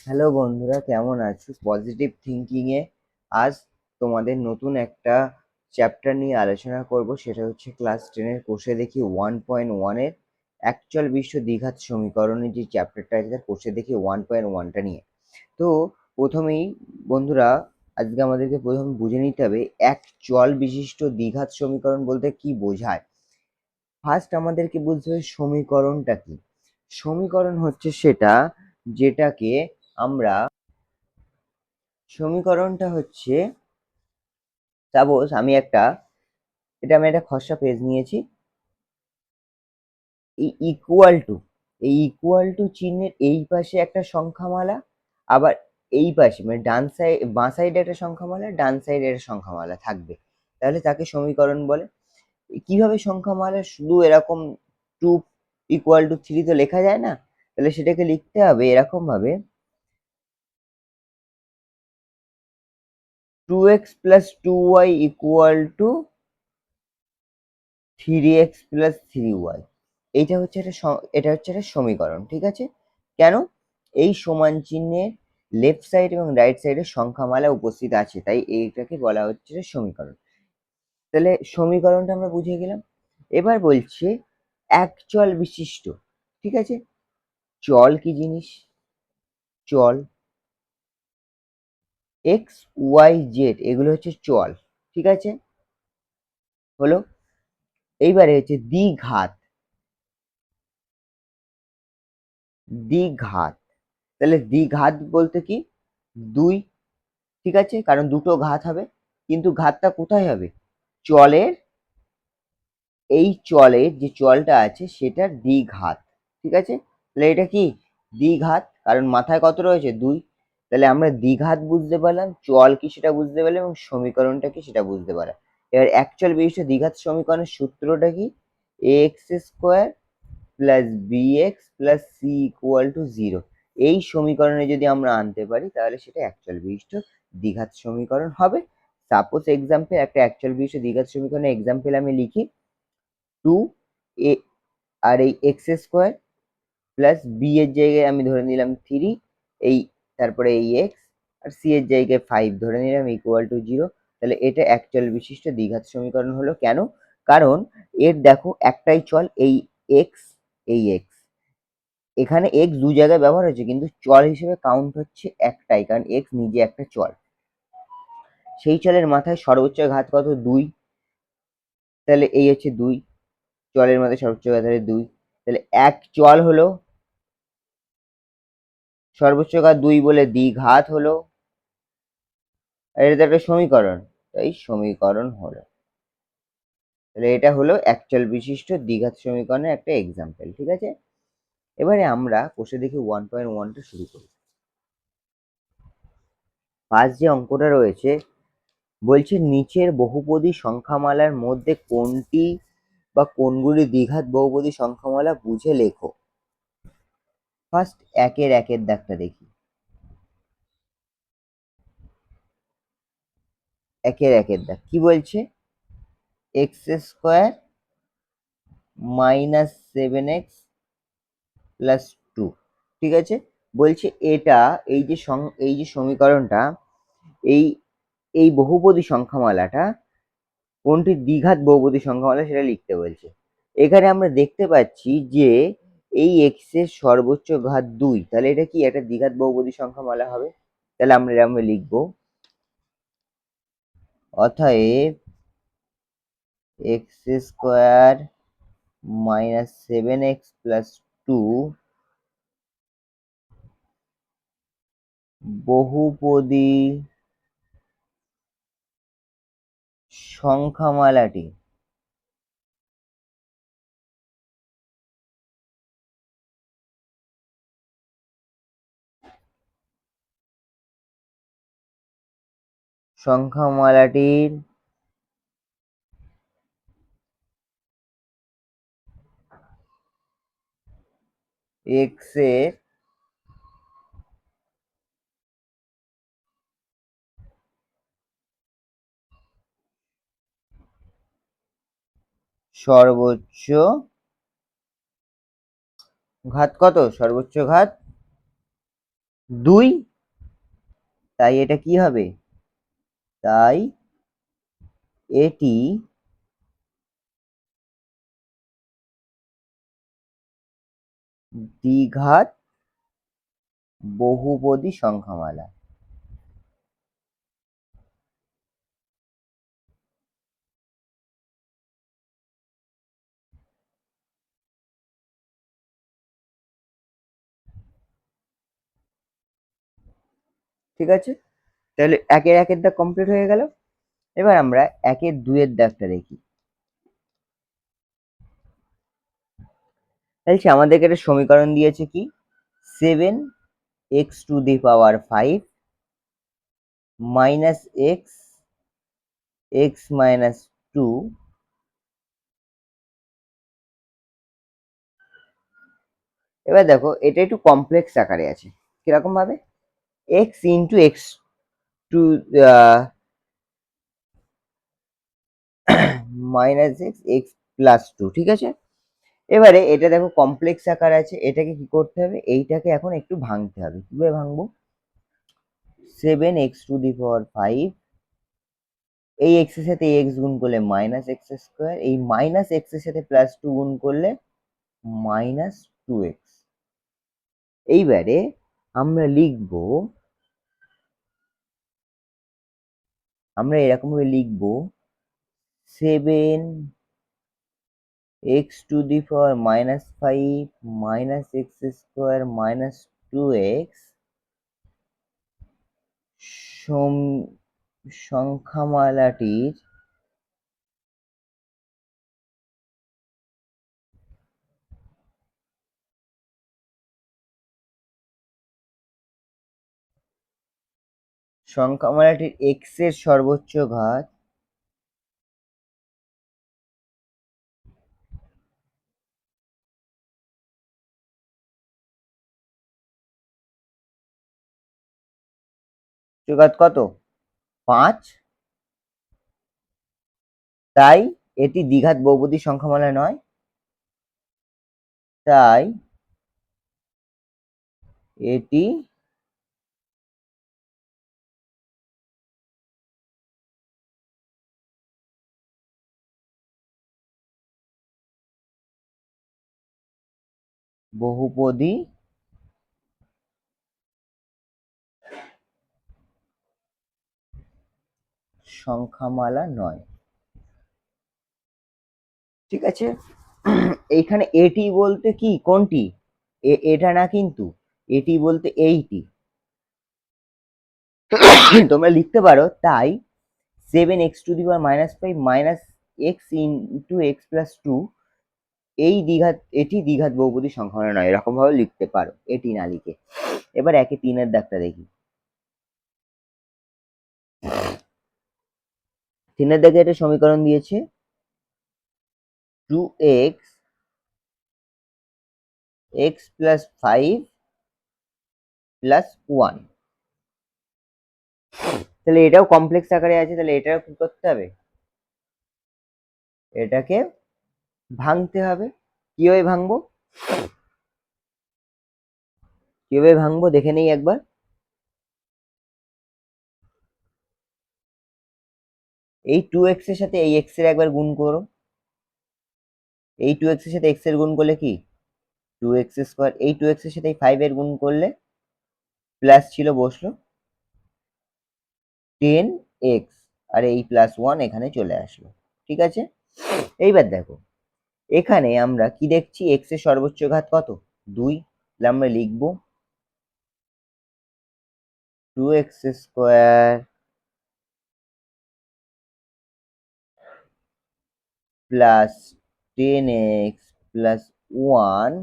Hello বন্ধুরা, কেমন আছো? পজিটিভ থিঙ্কিং এ আজ তোমাদের নতুন একটা চ্যাপ্টার নিয়ে আলোচনা করব। সেটা হচ্ছে ক্লাস 10 এর কোষে দেখি 1.1 এর অ্যাকচুয়াল বিশ্ব দ্বিঘাত সমীকরণের যে চ্যাপ্টারটা আছে তার কোষে দেখি 1.1টা নিয়ে। তো প্রথমেই বন্ধুরা, আজকে আমাদেরকে প্রথমে বুঝে নিতে হবে অ্যাকচুয়াল বিশিষ্ট দ্বিঘাত সমীকরণ বলতে কি বোঝায়। ফার্স্ট আমাদেরকে বুঝতে হবে সমীকরণটা কি। সমীকরণ হচ্ছে সেটা যেটাকে আমরা সমীকরণটা হচ্ছে, সাপোজ আমি একটা খসড়া পেজ নিয়েছি। এই ইকুয়াল টু চিহ্নের এই পাশে একটা সংখ্যামালা, আবার এই পাশে মানে ডান সাইড বাঁ সাইডে একটা সংখ্যামালা, ডান সাইডে একটা সংখ্যামালা থাকবে, তাহলে তাকে সমীকরণ বলে। কিভাবে সংখ্যামালা শুধু এরকম 2 = 3 তো লেখা যায় না, তাহলে সেটাকে লিখতে হবে এরকম ভাবে, 2x + 2y = 3x + 3y। এটা হচ্ছে একটা সমীকরণ, ঠিক আছে? কেন? এই সমান চিহ্নের লেফট সাইড এবং রাইট সাইডে সংখ্যামালা উপস্থিত আছে, তাই এইটাকে বলা হচ্ছে সমীকরণ। তাহলে সমীকরণটা আমরা বুঝে গেলাম। এবার বলছে একচল বিশিষ্ট, ঠিক আছে? চল কি জিনিস? চল এক্স ওয়াই জেড এগুলো হচ্ছে চল, ঠিক আছে? হলো। এইবারে হচ্ছে দ্বিঘাত। দ্বিঘাত তাহলে দ্বিঘাত বলতে কি? দুই, ঠিক আছে, কারণ দুটো ঘাত হবে, কিন্তু ঘাতটা কোথায় হবে? চলের, এই চলের যে চলটা আছে সেটার দ্বিঘাত, ঠিক আছে? তাহলে এটা কি? দ্বিঘাত, কারণ মাথায় কত রয়েছে? দুই। তাহলে আমরা দ্বিঘাত বুঝতে পারলাম, চল কি সেটা বুঝতে পারলাম, এবং সমীকরণটা কি সেটা বুঝতে পারলাম। এবার অ্যাকচুয়াল বিশিষ্ট দ্বিঘাত সমীকরণের সূত্রটা কি? ax² + bx + c = 0। এই সমীকরণে যদি আমরা আনতে পারি তাহলে সেটা অ্যাকচুয়াল বিশিষ্ট দ্বিঘাত সমীকরণ হবে। সাপোজ এক্সাম্পল, একটা অ্যাকচুয়াল বিশিষ্ট দ্বিঘাত সমীকরণের এক্সাম্পল আমি লিখি। 2a আর এই x² প্লাস বি এর জায়গায় আমি ধরে নিলাম 3, এই তারপরে এই এক্স আর সি এর জায়গায় 5 ধরে নিলাম =0। তাহলে এটা অ্যাকচুয়াল বিশিষ্ট দ্বিঘাত সমীকরণ হলো। কেন? কারণ এর দেখো একটাই চল, এই এক্স, এই এক্স, এখানে এক্স দু জায়গায় ব্যবহার হচ্ছে, কিন্তু চল হিসেবে কাউন্ট হচ্ছে একটাই, কারণ এক্স নিজে একটা চল। সেই চলের মাথায় সর্বোচ্চ ঘাত কত? 2। তাহলে এই হচ্ছে 2, চলের মাথায় সর্বোচ্চ ঘাত হলে 2। তাহলে এক চল হলো, সর্বোচ্চ ঘাত 2 বলে দ্বিঘাত হলো। আর এটা তো একটা সমীকরণ, তাই সমীকরণ হলো। তাহলে এটা হলো অ্যাকচুয়াল বিশিষ্ট দ্বিঘাত সমীকরণের একটা এক্সাম্পল, ঠিক আছে? এবারে আমরা কোষে দেখি 1.1টা শুরু করি। ফার্স্ট যে অঙ্কটা রয়েছে বলছে নিচের বহুপদী সংখ্যামালার মধ্যে কোনটি বা কোনগুলি দ্বিঘাত বহুপদী সংখ্যামালা বুঝে লেখো। ফার্স্ট একের দাগটা দেখি। একের দাগ কি বলছে? x² - 7x + 2, ঠিক আছে? বলছে এটা, এই যে সমীকরণটা, এই এই বহুপদী সংখ্যামালাটা কোনটি দ্বিঘাত বহুপদী সংখ্যামালা সেটা লিখতে বলছে। এখানে আমরা দেখতে পাচ্ছি যে এই এক্স এর সর্বোচ্চ ঘাত 2, তাহলে এটা কি একটা দ্বিঘাত বহুপদী সংখ্যামালা হবে। তাহলে আমরা এরকম লিখবো, অতএব x² - 7x + 2 বহুপদী সংখ্যামালাটি সংখ্যামালাটির x এর সর্বোচ্চ ঘাত কত? সর্বোচ্চ ঘাত 2, তাই এটা কি হবে? তাই এটি দ্বিঘাত বহুপদী সংখ্যামালা। ঠিক আছে, তাহলে একের দাগ কমপ্লিট হয়ে গেল। এবার আমরা 2-এর দাগটা দেখি। তাহলে আমাদেরকে একটা সমীকরণ দিয়েছে কি, 7x⁵ মাইনাস x মাইনাস 2। এবার দেখো এটা একটু কমপ্লেক্স আকারে আছে। কিরকম ভাবে? x into x two minus x plus 2, ঠিক আছে। এবারে এটা দেখো কমপ্লেক্স আকার আছে, এটাকে কি করতে হবে? এইটাকে এখন একটু ভাঙতে হবে। কিভাবে ভাঙবো? 7x⁵, এই এক্স এর সাথে এক্স গুণ করলে মাইনাস এক্স স্কোয়ার, এই মাইনাস এক্স এর সাথে প্লাস 2 গুণ করলে মাইনাস 2x। এইবারে আমরা লিখবো, আমরা এরকম ভাবে লিখবো 7x⁵ minus x square minus 2x সংখ্যামালাটির এক্স এর সর্বোচ্চ ঘাত কত? 5, তাই এটি দ্বিঘাত বহুপদী সংখ্যামালা নয়। তাই এটি বহুপদী সংখ্যামালা নয়। ঠিক আছে, এইখানে এটি বলতে কি, কোনটি? এটা না কিন্তু, এটি বলতে এইটি। তোমরা লিখতে পারো তাই 7x⁵ minus x into x plus 2 এটি দ্বিঘাত বহুপদী সংখ্যামালা নয়, এরকম ভাবে লিখতে পারো, এটি না লিখে। এবার 3-এর দাগটা দেখি। 3-এর দাগে একটা সমীকরণ দিয়েছে 2x প্লাস 5 প্লাস 1। তাহলে এটাও কমপ্লেক্স আকারে আছে, তাহলে এটাও কি করতে হবে? এটাকে ভাঙতে হবে। কিভাবে ভাঙবো? দেখে নেই একবার। এই 2x এর সাথে এই x এর একবার গুণ করো। এই 2x এর সাথে x এর গুণ করলে কি 2x², এই 2x এর সাথে এই 5 এর গুণ করলে প্লাস ছিল বসলো 10x, আর এই প্লাস 1 এখানে চলে আসলো। ঠিক আছে, এইবার দেখো এখানে আমরা কি দেখছি, x এর সর্বোচ্চ ঘাত কত? 2। তাহলে আমরা লিখবো 2x² প্লাস 10x প্লাস 1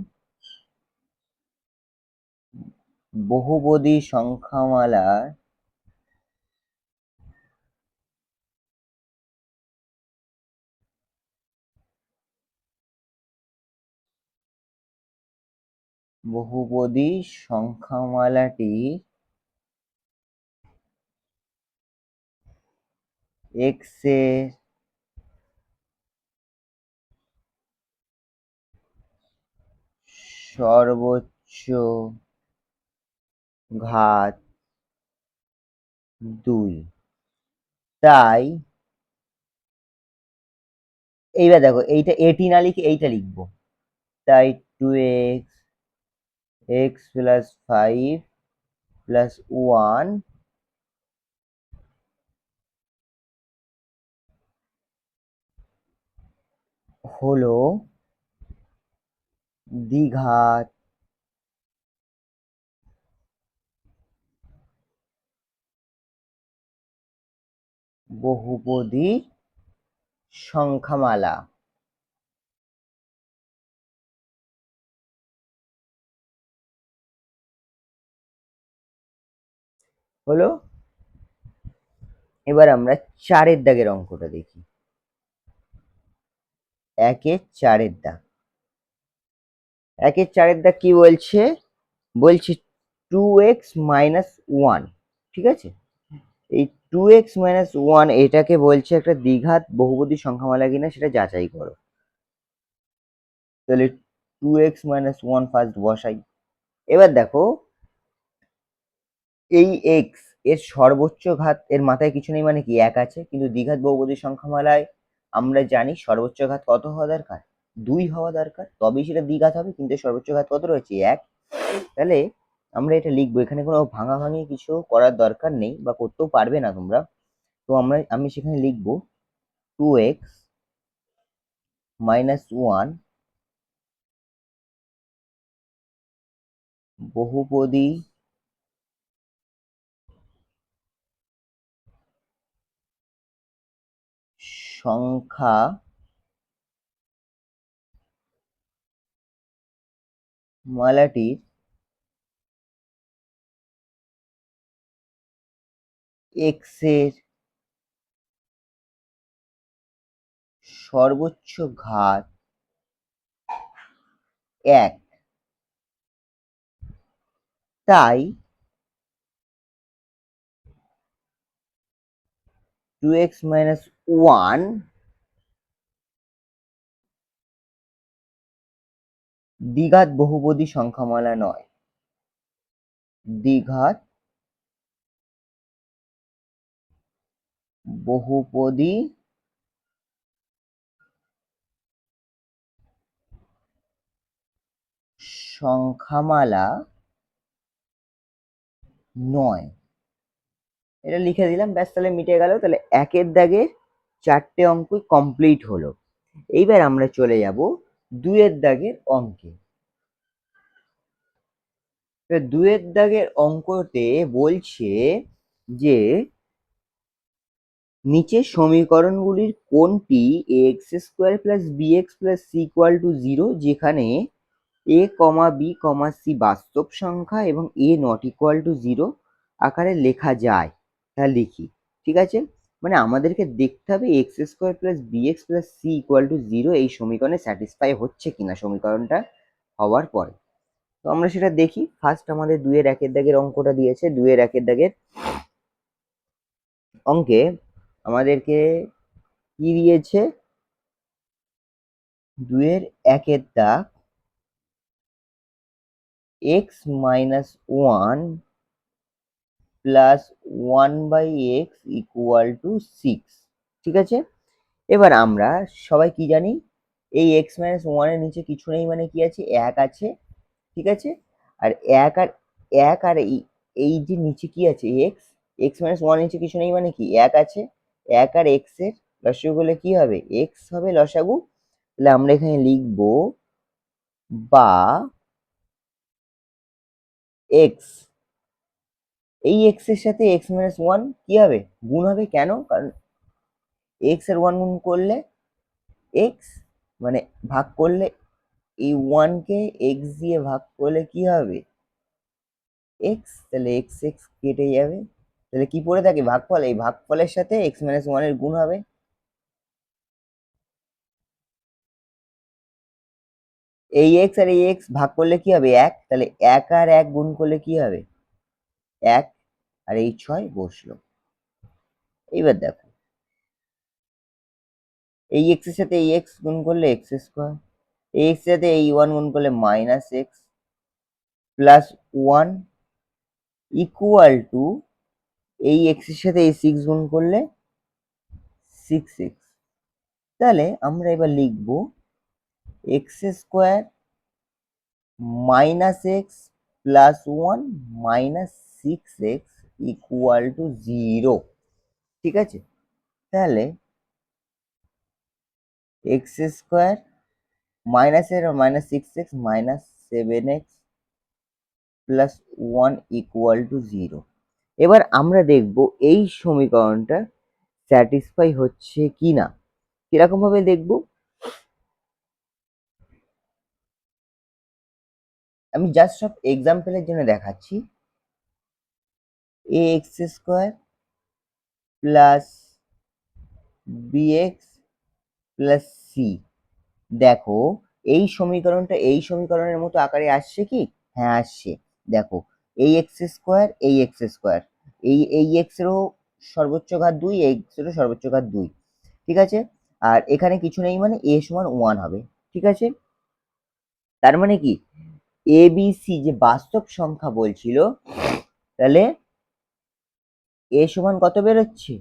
বহুপদী সংখ্যামালার সংখ্যামালাটির x এর সর্বোচ্চ ঘাত 2। তাই এইবার দেখো এইটা এটি না লিখে এইটা লিখবো। তাই 2x x+5 +1 হলো দ্বিঘাত বহুপদী সংখ্যামালা। হলো। এবার আমরা 4-এর দাগের অঙ্কটা দেখি। 1-4-এর দাগ। 1-4-এর দাগ কি বলছে? বলছে 2x-1। ঠিক আছে, এই 2x-1 এটাকে বলছে একটা দ্বিঘাত বহুপদী সংখ্যামালা কিনা সেটা যাচাই করো। তাহলে 2x-1 ফার্স্ট বসাই। এবার দেখো এই x এর সর্বোচ্চ ঘাত এর মাথায় কিছু নেই মানে কি 1 আছে, কিন্তু দ্বিঘাত বহুপদী সংখ্যামালায় আমরা জানি সর্বোচ্চ ঘাত কত হওয়া দরকার? 2 হওয়া দরকার, তবেই সেটা দ্বিঘাত হবে। কিন্তু সর্বোচ্চ ঘাত কত রয়েছে? 1। তাহলে আমরা এটা লিখবো, এখানে কোনো ভাঙাভাঙি কিছু করার দরকার নেই বা করতেও পারবে না তোমরা। তো আমি সেখানে লিখবো 2x-1 বহুপদী সংখ্যা মালাটির x এর সর্বোচ্চ ঘাত 1। তাই 2x-1 দ্বিঘাত বহুপদী সংখ্যামালা নয়। দ্বিঘাত বহুপদী সংখ্যামালা নয়। এটা লিখে দিলাম, ব্যাস, তাহলে মিটে গেল। তাহলে 1-এর দাগে 4টে অঙ্কই কমপ্লিট হলো। এইবার আমরা চলে যাব 2-এর দাগের অঙ্কে। 2-এর দাগের অঙ্কতে বলছে যে নিচের সমীকরণগুলির কোনটি ax² + bx + c = 0 যেখানে a, b, c বাস্তব সংখ্যা এবং a ≠ 0 আকারে লেখা যায়, তা লিখি। ঠিক আছে, মানে আমাদেরকে দেখতে হবে x² + bx + c = 0 এই সমীকরণে স্যাটিসফাই হচ্ছে কিনা সমীকরণটা হওয়ার পরে। তো আমরা সেটা দেখি। ফার্স্ট আমাদের 2-এর 1-এর দাগের অঙ্কটা দিয়েছে। 2-এর 1-এর দাগের অঙ্কে আমাদেরকে কি দিয়েছে? 2-এর 1-এর দাগ x-1 + 1/x = 6। ঠিক আছে, এবার আমরা সবাই কি জানি? এই x-1 এর নিচে কিছু নেই মানে কি আছে? 1 আছে। ঠিক আছে, আর 1 আর 1 আর এই যে নিচে কি আছে? x। x-1 নিচে কিছু নেই মানে কি 1 আছে। 1 আর x এর লসাগু করলে কি হবে? x হবে লসাগু। তাহলে আমরা এখানে লিখবো বা x, এই x এর সাথে x-1 কি হবে? গুণ হবে। কেন? কারণ x এর 1 গুণ করলে x, মানে ভাগ করলে এই 1 কে x দিয়ে ভাগ করলে কি হবে? x। তাহলে x x কেটে যাবে। তাহলে কি পড়ে থাকে? ভাগফল। এই ভাগফলের সাথে x-1 এর গুণ হবে। এই x আর এই x ভাগ করলে কি হবে? 1। তাহলে 1 আর 1 গুণ করলে কি হবে? 1। আর এই 6 বসলো। এইবার দেখো, এই x এর সাথে এই x গুণ করলে x², এই x এর সাথে এই 1 গুণ করলে -x +1 ইকুয়াল টু এই এক্স এর সাথে এই 6 গুণ করলে 6x। তাহলে আমরা এবার লিখব x square minus x plus 1 minus 6x equal to 0। ঠিক আছে, তাহলে এক্স স্কোয়ার মাইনাস এর minus 6x minus 7x plus 1 equal to 0। এবার আমরা দেখব এই সমীকরণটা স্যাটিসফাই হচ্ছে কি না। কিরকম ভাবে দেখব, আমি জাস্ট সব এক্সাম্পলের জন্য দেখাচ্ছি। A x square plus b x plus c, দেখো এই সমীকরণটা এই সমীকরণের মতো আকারে আসছে কি? হ্যাঁ আসছে। দেখো এই এক্স স্কোয়ার এই এক্স স্কোয়ার, এই এক্স এরও সর্বোচ্চ ঘাত 2, এক্স এরও সর্বোচ্চ ঘাত 2। ঠিক আছে, আর এখানে কিছু নেই মানে এ সমান 1 হবে। ঠিক আছে, তার মানে কি এ বি সি যে বাস্তব সংখ্যা বলছিল, তাহলে এ সমান কত বেরোচ্ছে?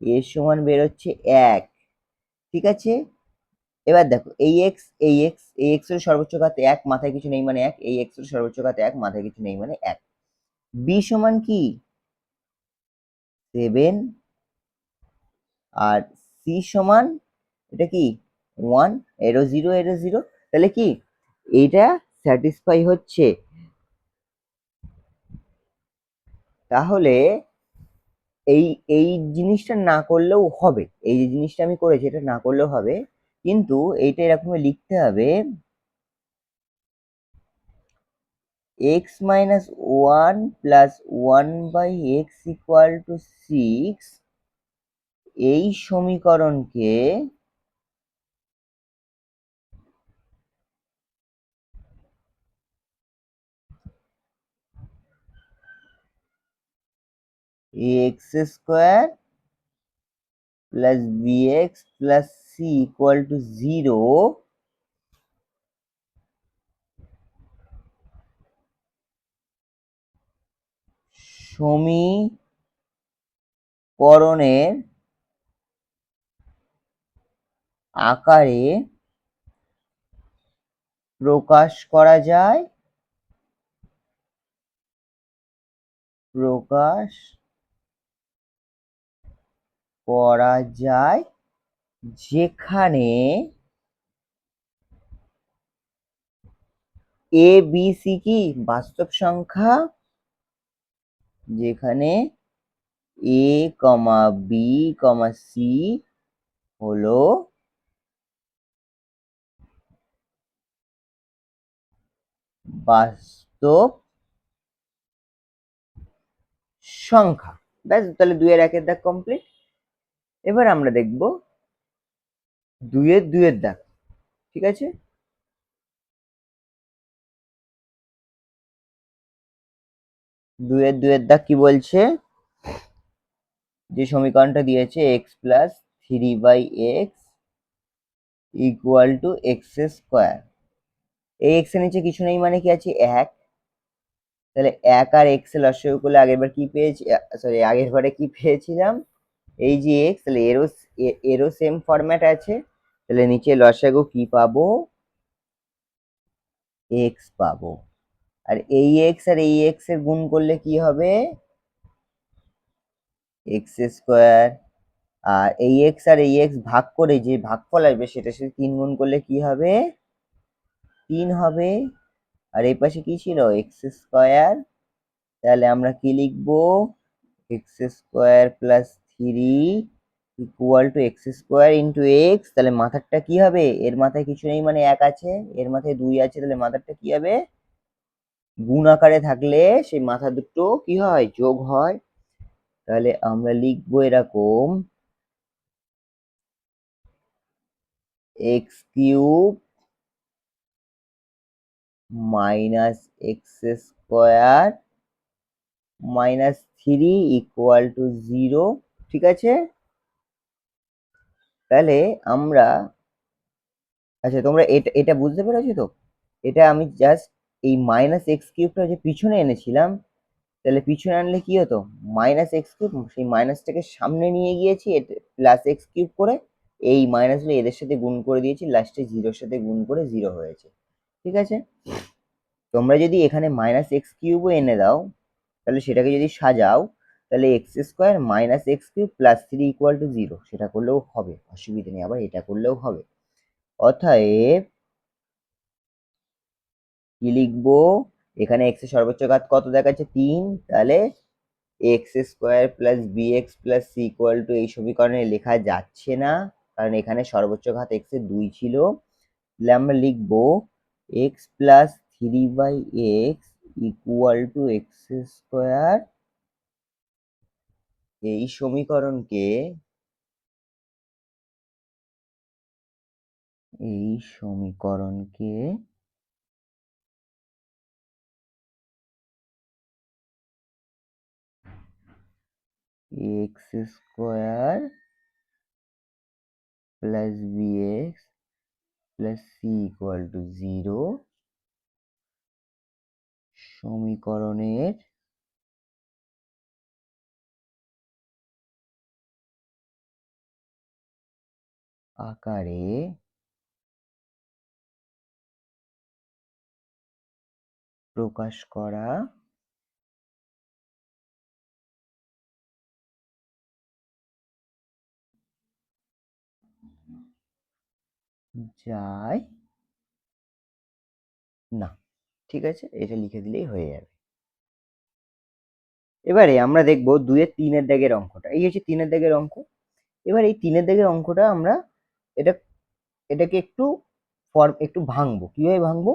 এ সমান বেরোচ্ছে 1। ঠিক আছে, এবার দেখো এই এক্স এই এক্স এই এক্স এর সর্বোচ্চ ঘাত 1, মাথায় কিছু নেই মানে 1, এই এক্স এর সর্বোচ্চ ঘাত 1, মাথায় কিছু নেই মানে 1। বি সমান কি 7, আর সি সমান এটা কি 1, এরো 0 এরো 0, তাহলে কি এইটা স্যাটিসফাই হচ্ছে। তাহলে এই এই জিনিসটা না করলেও হবে, এই যে জিনিসটা আমি করেছি এটা না করলেও হবে, কিন্তু এইটা এরকম লিখতে হবে x minus 1 plus 1 by x equal to 6, এই সমীকরণকে x square plus bx plus c equal to 0 সমীকরণের আকারে প্রকাশ করা যায়, প্রকাশ করা যায় যেখানে এ বি সি কি বাস্তব সংখ্যা, যেখানে এ কমা বি কমা সি হলো বাস্তব সংখ্যা। ব্যাস, তাহলে 2 এর 1 এর দাগ কমপ্লিট। এবার আমরা দেখব 2 এর 2 এর দাগ। ঠিক আছে, 2 এর 2 এর দাগ কি বলছে, যে সমীকরণটা দিয়েছে x plus 3/x equal to x square, এই এক্স এর নিচে কিছু নেই মানে কি আছে 1, তাহলে 1 আর এক্স এর লসাগু করলে আগের বার কি পেয়েছি, সরি আগের বারে কি পেয়েছিলাম, এই যে এক্স, তাহলে এরও সেম ফরম্যাট আছে, তাহলে নিচে লসাগু কি পাবো, এক্স পাবো। আর এই এক্স আর এই এক্স এর গুণ করলে কি হবে, এক্স স্কোয়ার। আর এই এক্স আর এই এক্স ভাগ করে যে ভাগফল আসবে সেটার সাথে 3 গুণ করলে কি হবে, 3 হবে। আর এই পাশে কি ছিল এক্স স্কোয়ার, তাহলে আমরা কি লিখবো, x square plus 3 equal to x square into x, তাহলে মাথারটা কি হবে, এর মাথায় কিছু নেই মানে 1 আছে, এর মাথায় 2 আছে, তাহলে মাথারটা কি হবে, গুণ আকারে থাকলে সেই মাথা দুটো কি হয়, যোগ হয়। তাহলে আমরা লিখবো এরকম x cube minus x square minus 3 equal to 0। ঠিক আছে, তাহলে আমরা, আচ্ছা তোমরা এটা এটা বুঝতে পেরেছো তো, এটা আমি জাস্ট এই মাইনাস এক্স কিউবটা যে পিছনে এনেছিলাম, তাহলে পিছনে আনলে কি হতো, মাইনাস এক্স কিউব, সেই মাইনাসটাকে সামনে নিয়ে গিয়েছি প্লাস এক্স কিউব করে, এই মাইনাসগুলো এদের সাথে গুণ করে দিয়েছি, লাস্টে জিরোর সাথে গুণ করে জিরো হয়েছে। ঠিক আছে, তোমরা যদি এখানে মাইনাস এক্স কিউবও এনে দাও, তাহলে সেটাকে যদি সাজাও, তাহলে x square minus x cube plus three equal to zero, সেটা করলেও হবে, অসুবিধা নেই, আবার এটা করলেও হবে। অতএব কি লিখবো, এখানে এক্স এর সর্বোচ্চ ঘাত কত দেখাচ্ছে, 3, তাহলে x square plus b x plus c equal to, এই সমীকরণে লেখা যাচ্ছে না, কারণ এখানে সর্বোচ্চ ঘাত এক্স এর 2 ছিল। তাহলে আমরা লিখবো x plus three by x equal to x square. এই সমীকরণকে এই সমীকরণকে x square plus b x plus c equal to zero সমীকরণের আকারে প্রকাশ করা যায় না। ঠিক আছে, এটা লিখে দিলেই হয়ে যাবে। এবারে আমরা দেখবো 2 এর 3-এর দাগের অঙ্কটা, এই হচ্ছে 3-এর দাগের অঙ্ক। এবার এই 3-এর দাগের অঙ্কটা আমরা এটা এটাকে একটু ভাঙবো। কিভাবে ভাঙবো,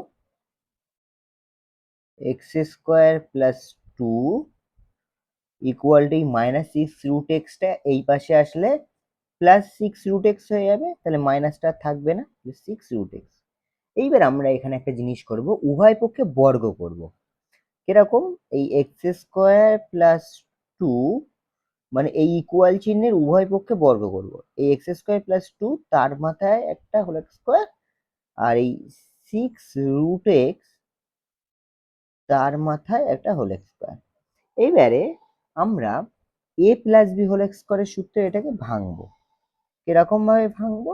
x square plus two equal to minus six root এক্সটা এই পাশে আসলে প্লাস সিক্স রুট এক্স হয়ে যাবে, তাহলে মাইনাসটা থাকবে না, সিক্স রুট এক্স। এইবার আমরা এখানে একটা জিনিস করব, উভয় পক্ষে বর্গ করব। কিরকম, এই এক্স স্কোয়ার প্লাস টু মানে এই ইকুয়াল চিহ্নের উভয় পক্ষে বর্গ করব। এই এক্স স্কোয়ার প্লাস টু তার মাথায় একটা হোল স্কোয়ার, আর এই সিক্স রুট এক্স তার মাথায় একটা হোল স্কোয়ার। এইবারে আমরা এ প্লাস বি হোল স্কোয়ারের সূত্রে এটাকে ভাঙবো। কিরকম ভাবে ভাঙবো,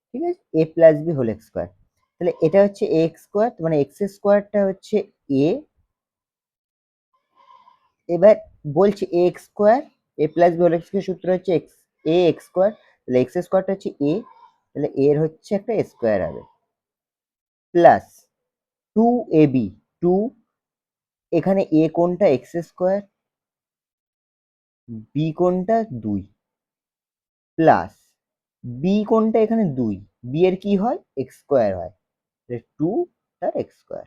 ঠিক আছে, এ প্লাস বি হোল স্কোয়ার, তাহলে এটা হচ্ছে এ স্কোয়ার, মানে এক্স স্কোয়ারটা হচ্ছে এ। এবার বলছে এ এক্স স্কোয়ার, এ প্লাস বি হোল স্কোয়ার সূত্র হচ্ছে এক্স এ এক্স স্কোয়ার, তাহলে এক্স স্কোয়ারটা হচ্ছে এ, তাহলে এর হচ্ছে একটা স্কোয়ার হবে, plus two A B, two, এখানে এ কোনটা এক্স স্কোয়ার, বি কোনটা দুই, প্লাস বি কোনটা এখানে দুই, বি এর কি হয় এক্স স্কোয়ার হয়, টু তার এক্স স্কোয়ার।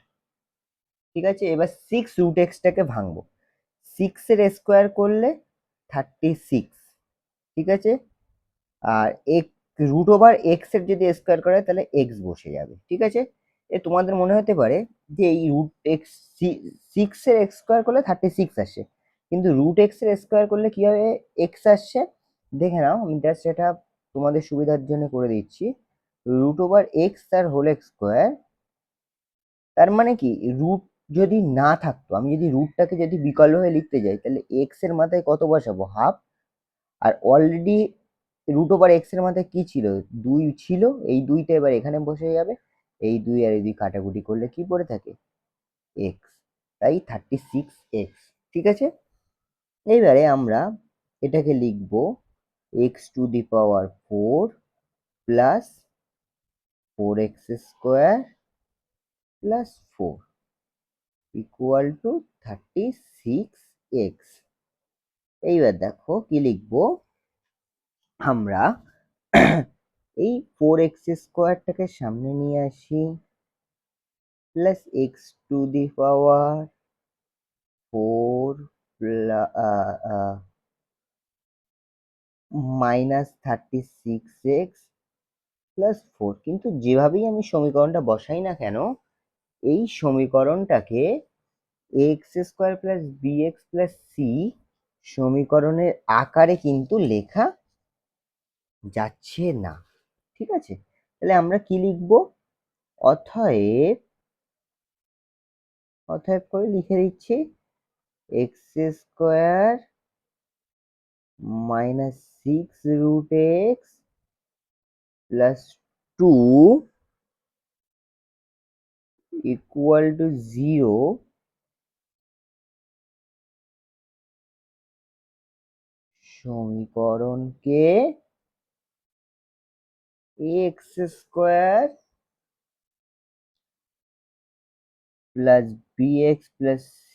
ঠিক আছে, এবার সিক্স রুট এক্সটাকে ভাঙবো, সিক্স এর স্কোয়ার করলে 36, ঠিক আছে, আর এক রুট ওভার এক্স এর যদি স্কোয়ার করে তাহলে এক্স বসে যাবে। ঠিক আছে, এ তোমাদের মনে হতে পারে যে এই রুট এক্স, সিক্স এর এক্স স্কোয়ার করলে 36 আসে, কিন্তু রুট এক্স এর স্কোয়ার করলে কি হবে, এক্স আসছে। দেখে নাও, আমি জাস্ট এটা তোমাদের সুবিধার জন্য করে দিচ্ছি, রুট ওভার এক্স তার হোল এক্স স্কোয়ার, তার মানে কি রুট যদি না থাকতো, আমি যদি রুটটাকে যদি বিকল্প হয়ে লিখতে যাই, তাহলে এক্স এর মাথায় কত বসাবো, হাফ, আর অলরেডি রুট ওভার এক্স এর মাথায় কি ছিল, দুই ছিল, এই দুইটা এবার এখানে বসে যাবে, এই দুই আর এই দুই কাটাকুটি করলে কি পড়ে থাকে, এক্স, তাই 36 এক্স। ঠিক আছে, এইবারে আমরা এটাকে লিখব x to the power four plus four x square plus four equal to 36 x. এইবার দেখো কি লিখবো আমরা, এই ফোর এক্স স্কোয়ারটাকে সামনে নিয়ে আসি, plus x to the power four minus 36 x plus four. কিন্তু যেভাবেই আমি সমীকরণটা বসাই না কেন, এই সমীকরণটাকে x square plus b x plus c সমীকরণের আকারে কিন্তু লেখা যাচ্ছে না। ঠিক আছে, তাহলে আমরা কি লিখবো, অতএব অতএব করে লিখে দিচ্ছি x square minus 6√x plus 2 equal to 0 সমীকরণকে x square plus bx plus c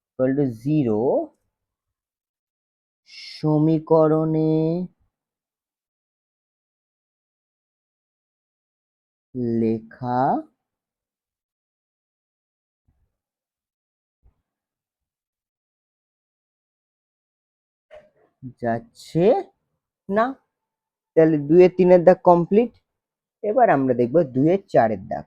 equal to 0 সমীকরণে লেখা যাচ্ছে না। তাহলে 2-3 দাগ কমপ্লিট। এবার আমরা দেখবো 2-4 দাগ।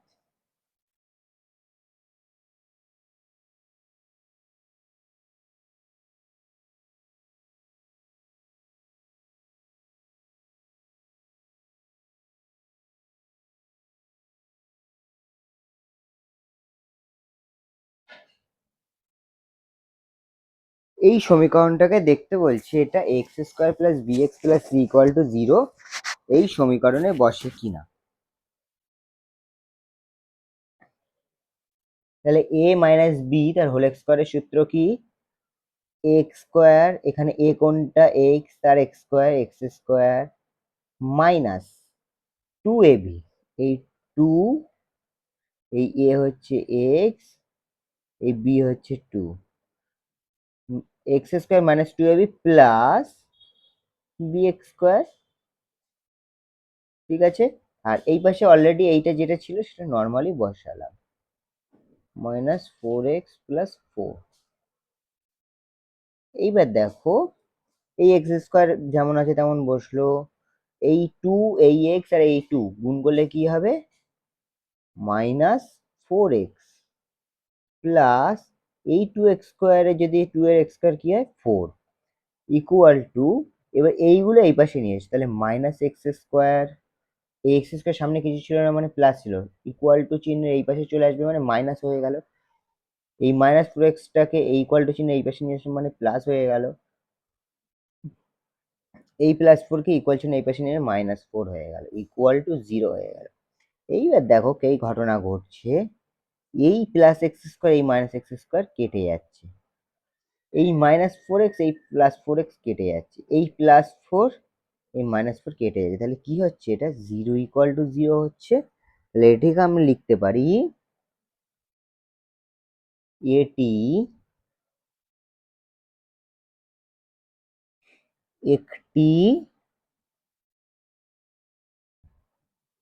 এই সমীকরণটাকে দেখতে বলছে এটা x square plus b x plus c equal to 0 এই সমীকরণে বসে কিনা। তাহলে এ মাইনাস বি তার হোল স্কোয়ারের সূত্র কি? এক্স স্কোয়ার, এখানে এ কোনটা এক্স, তার এক্স স্কোয়ার মাইনাস 2ab, এই 2, এই এ হচ্ছে এক্স, এই বি হচ্ছে 2, x square minus 2ab plus b x square. ঠিক আছে, আর এই পাশে অলরেডি এইটা যেটা ছিল সেটা নর্মালি বসালাম, মাইনাস 4x প্লাস 4। এইবার দেখো এই এক্স স্কোয়ার যেমন আছে তেমন বসলো, এই 2, এই এক্স আর এই 2 গুণ করলে কি হবে? মাইনাস 4x প্লাস এই 2x স্কোয়ারে যদি 2 এর এক্স স্কোয়ার কি হয় 4 ইকুয়াল টু, এবার এইগুলো এই পাশে নিয়ে এসে তাহলে মাইনাস এক্স স্কোয়ার, এই এক্স স্কোয়ার সামনে কিছু ছিল না মানে প্লাস ছিল, ইকুয়াল টু চিহ্ন এই পাশে চলে আসবে মানে মাইনাস হয়ে গেল। এই মাইনাস 4xটাকে এই ইকুয়াল টু চিহ্ন এই পাশে নিয়ে আসবে মানে প্লাস হয়ে গেল। এই প্লাস 4কে ইকুয়াল চিহ্ন এই পাশে নিয়ে -4 হয়ে গেল, ইকুয়াল টু 0 হয়ে গেল। এইবার দেখো কি ঘটনা ঘটছে, এই প্লাস এক্স স্কোয়ার এই মাইনাস এক্স স্কোয়ার কেটে যাচ্ছে, এই -4x এই +4x কেটে যাচ্ছে, এই +4 এই -4 কেটে যাচ্ছে, তাহলে কি হচ্ছে? এটা 0 ইকুয়াল টু 0 হচ্ছে। তাহলে এটিকে আমি লিখতে পারি এটি একটি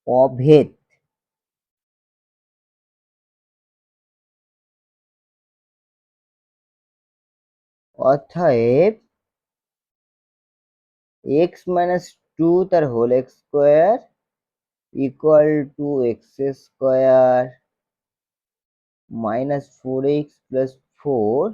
অভেদ। অতএব x মাইনাস 2 তার whole x square equal to x square minus 4x plus 4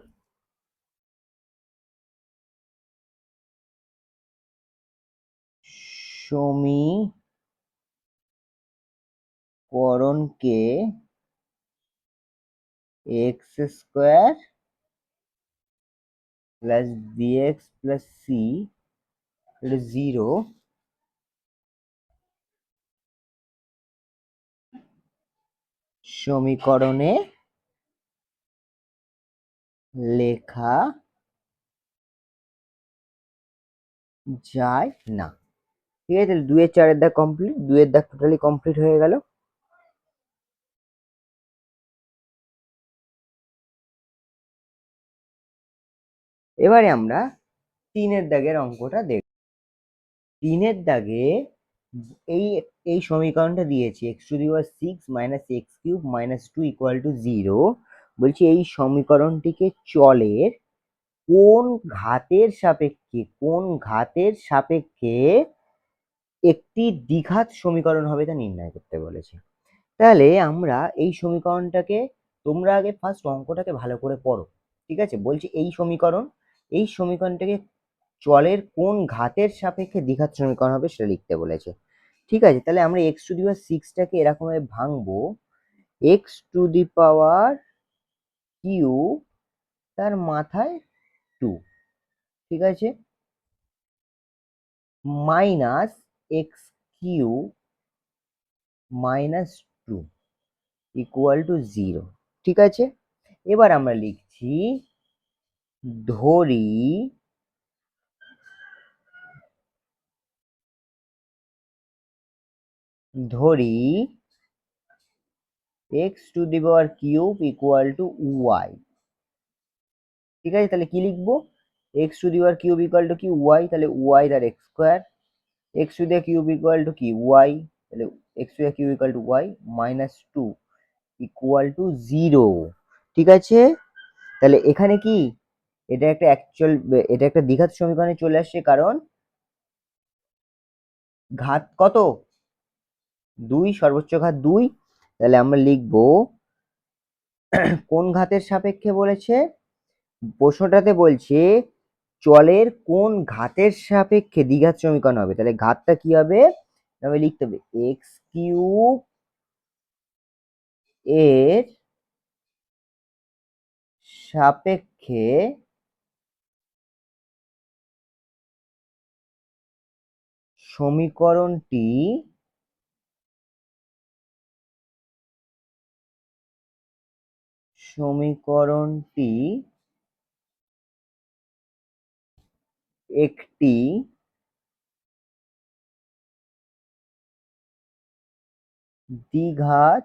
সমীকরণকে x square plus b x plus c 0 সমীকরণে লেখা যায় না। ঠিক আছে, তাহলে 2-4 দাগ কমপ্লিট, 2 দাগ টোটালি কমপ্লিট হয়ে গেল। এবারে আমরা 3 দাগের অঙ্কটা দেখব। 3 দাগে এই এই সমীকরণটা দিয়েছি x⁶ minus x cube minus 2 equal to 0। বলছি এই সমীকরণটিকে চলের কোন ঘাতের সাপেক্ষে একটি দ্বিঘাত সমীকরণ হবে তা নির্ণয় করতে বলেছে। তাহলে আমরা এই সমীকরণটাকে, তোমরা আগে ফার্স্ট অঙ্কটাকে ভালো করে পড়ো। ঠিক আছে, বলছি এই সমীকরণটাকে চলের কোন ঘাতের সাপেক্ষে দ্বিঘাত সমীকরণ হবে সেটা লিখতে বলেছে। ঠিক আছে, তাহলে আমরা x⁶ টাকে এরকম ভাবে ভাঙবো, x⁴ কিউ তার মাথায় 2, ঠিক আছে, minus x cube minus 2 equal to 0, ঠিক আছে। এবার আমরা লিখছি ধরি ধরি x to the power cube equal to y, ঠিক আছে। তাহলে কি লিখবো, x to the power cube equal to কি ওয়াই, তাহলে ওয়াই তার x square, x to the cube equal to কি ওয়াই, তাহলে x to the cube equal to y minus 2 equal to 0, ঠিক আছে। তাহলে এখানে কি এটা একটা অ্যাকচুয়াল, এটা একটা দ্বিঘাত সমীকরণে চলে আসছে, কারণ ঘাত কত 2, সর্বোচ্চ ঘাত 2। তাহলে আমরা লিখবো কোন ঘাতের সাপেক্ষে বলেছে, প্রশ্নটাতে বলছে চলের কোন ঘাতের সাপেক্ষে দ্বিঘাত সমীকরণ হবে, তাহলে ঘাতটা কি হবে, তবে লিখতে হবে এক্স কিউব এর সাপেক্ষে সমীকরণটি সমীকরণটি একটি দ্বিঘাত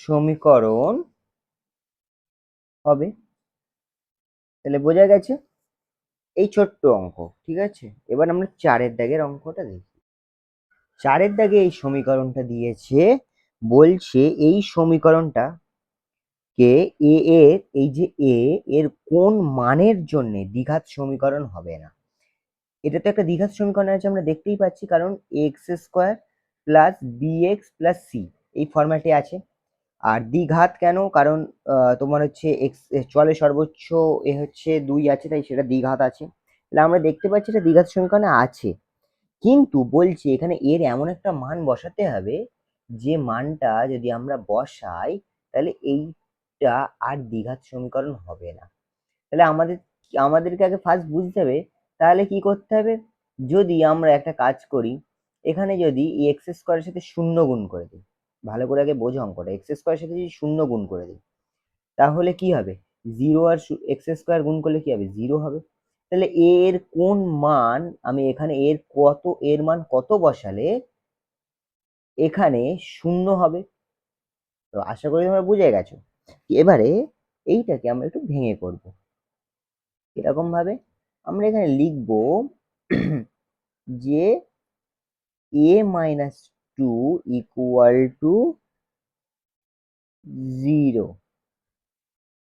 সমীকরণ হবে। তাহলে বোঝা গেছে এই ছোট্ট অঙ্ক, ঠিক আছে। এবার আমরা 4-এর দাগের অঙ্কটা দেখি। 4-এর দাগে এই সমীকরণটা দিয়েছে, বলছে এই সমীকরণটা কে এ এর, এই যে এ এর কোন মানের জন্য দ্বিঘাত সমীকরণ হবে না। এটা তো একটা দ্বিঘাত সমীকরণ আছে, আমরা দেখতেই পাচ্ছি, কারণ x square plus b x plus c এই ফরম্যাটে আছে। আর দ্বিঘাত কেন, কারণ তোমার হচ্ছে এক্স চলে সর্বোচ্চ এ হচ্ছে 2 আছে, তাই সেটা দ্বিঘাত আছে। তাহলে আমরা দেখতে পাচ্ছি এটা দ্বিঘাত সমীকরণে আছে, কিন্তু বলছি এখানে এর এমন একটা মান বসাতে হবে যে মানটা যদি আমরা বসাই তাহলে এইটা আর দ্বিঘাত সমীকরণ হবে না। তাহলে আমাদেরকে আগে ফার্স্ট বুঝতে হবে, তাহলে কি করতে হবে, যদি আমরা একটা কাজ করি, এখানে যদি এক্স স্কোয়ারের সাথে শূন্য গুণ করে দিই, ভালো করে আগে বোঝো অঙ্কটা, এক্স স্কোয়ারের সাথে যদি শূন্য গুণ করে দিই তাহলে কি হবে, 0 আর এক্স স্কোয়ার গুণ করলে কি হবে, 0 হবে। তাহলে এর কোন মান, আমি এখানে এর মান কত বসালে এখানে শূন্য হবে। তো আশা করি তোমরা বুঝে গেছো। এবারে এইটাকে আমরা একটু ভেঙে করব, এরকম ভাবে আমরা এখানে লিখব যে a মাইনাস 2 ইকুয়াল টু 0,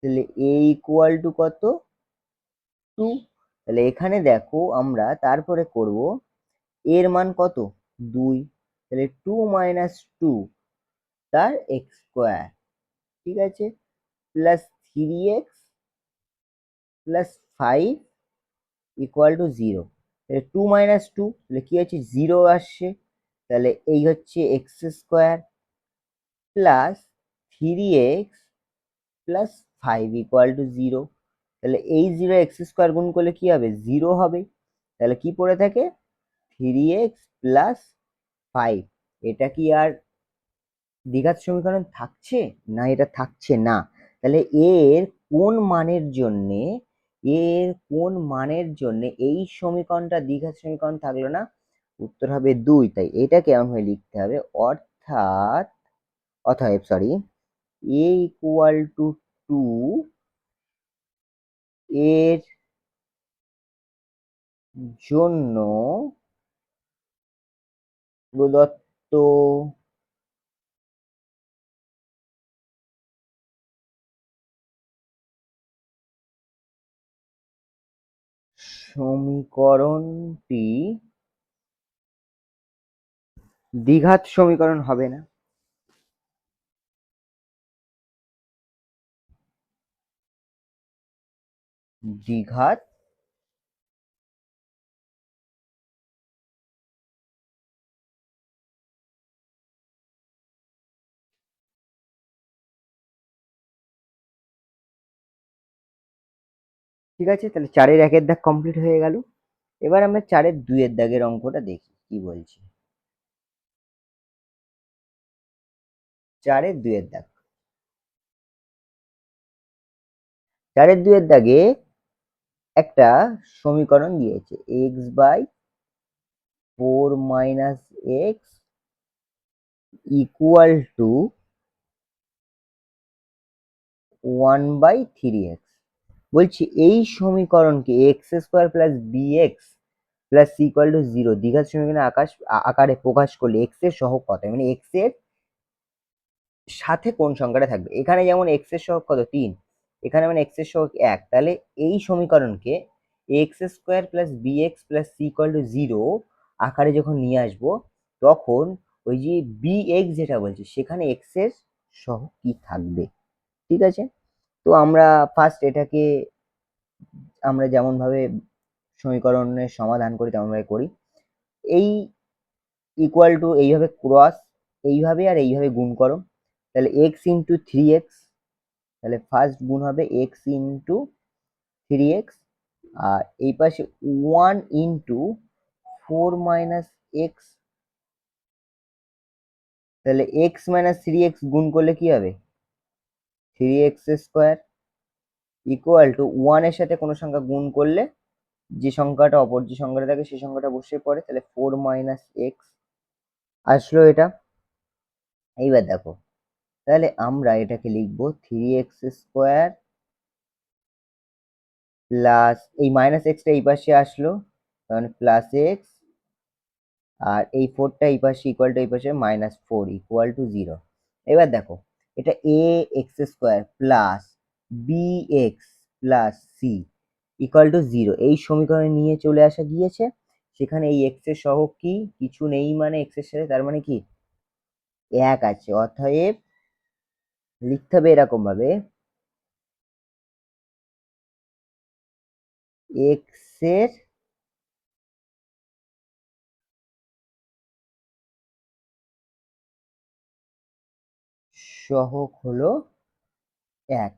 তাহলে a ইকুয়াল টু কত 2। তাহলে এখানে দেখো আমরা তারপরে করব এর মান কত 2, তাহলে 2 মাইনাস 2 তার এক্স স্কোয়ার, ঠিক আছে, plus 3x plus 5 equal to 0। তাহলে 2 মাইনাস 2, তাহলে কি হচ্ছে 0 আসছে, তাহলে এই হচ্ছে x square plus 3x plus 5 equal to 0। তাহলে এই 0 এক্স স্কোয়ার গুণ করলে কি হবে 0 হবে। তাহলে কি পড়ে থাকে 3x প্লাস 5, এটা কি আর দ্বিঘাত সমীকরণ থাকছে না, এটা থাকছে না। তাহলে এর কোন মানের জন্যে এই সমীকরণটা দ্বিঘাত সমীকরণ থাকলো না, উত্তর হবে 2। তাই এটা কেমন হয়ে লিখতে হবে, অর্থাৎ অতএব সরি এ ইকুয়াল টু 2 এর জন্য প্রদত্ত সমীকরণটি দ্বিঘাত সমীকরণ হবে না। দ্বিঘাত ঠিক আছে, তাহলে 4-এর 1-এর দাগ কমপ্লিট হয়ে গেল। এবার আমরা 4-এর 2-এর দাগের অঙ্কটা দেখি কি বলছি। 4-এর 2-এর দাগ, 4-এর 2-এর দাগে একটা সমীকরণ দিয়েছে x/4 - x = 1/3x। বলছি এই সমীকরণকে x² + bx + c = 0 দ্বিঘাত সমীকরণের আকারে প্রকাশ করলে x এর সহগ কত, মানে x এর সাথে কোন সংখ্যাটা থাকবে। এখানে যেমন x এর সহগ কত 3, এখানে মানে x এর সহগ 1, তাহলে এই সমীকরণকে x² + bx + c = 0 আকারে যখন নিয়ে আসবো, তখন ওই যে bx যেটা বলছে সেখানে x এর সহগ কি থাকবে। ঠিক আছে, তো আমরা ফার্স্ট এটাকে আমরা যেমন ভাবে সমীকরণের সমাধান করি তেমন ভাবে করি। এই ইকুয়াল টু এইভাবে ক্রস, এইভাবে আর এইভাবে গুণ করো, তাহলে x × 3x, তাহলে ফার্স্ট গুণ হবে x × 3x, আর এই পাশে 1 × 4 - x, তাহলে x - 3x গুণ করলে কি হবে 3x² ইকুয়াল টু 1 এর সাথে কোনো সংখ্যা গুণ করলে যে সংখ্যাটা অপর যে সংখ্যাটা থাকে সেই সংখ্যাটা বসে পড়ে, তাহলে 4 - x আসলো এটা। এইবার দেখো, তাহলে আমরা এটাকে লিখবো 3x² প্লাস এই মাইনাস এক্সটা এই পাশে আসলো, তাহলে প্লাস এক্স, আর এই 4টা এই পাশে ইকুয়াল টু এই পাশে -4 ইকুয়াল টু 0। এবার দেখো, এটা ax² plus bx plus c equal to 0 এই সমীকরণে নিয়ে চলে আসা গিয়েছে। সেখানে এই x এর সহগ কি, কিছু নেই, মানে x এর সাথে তার মানে কি 1 আছে, অতএব লিখতে হবে এরকম ভাবে x এর সহগ হলো 1।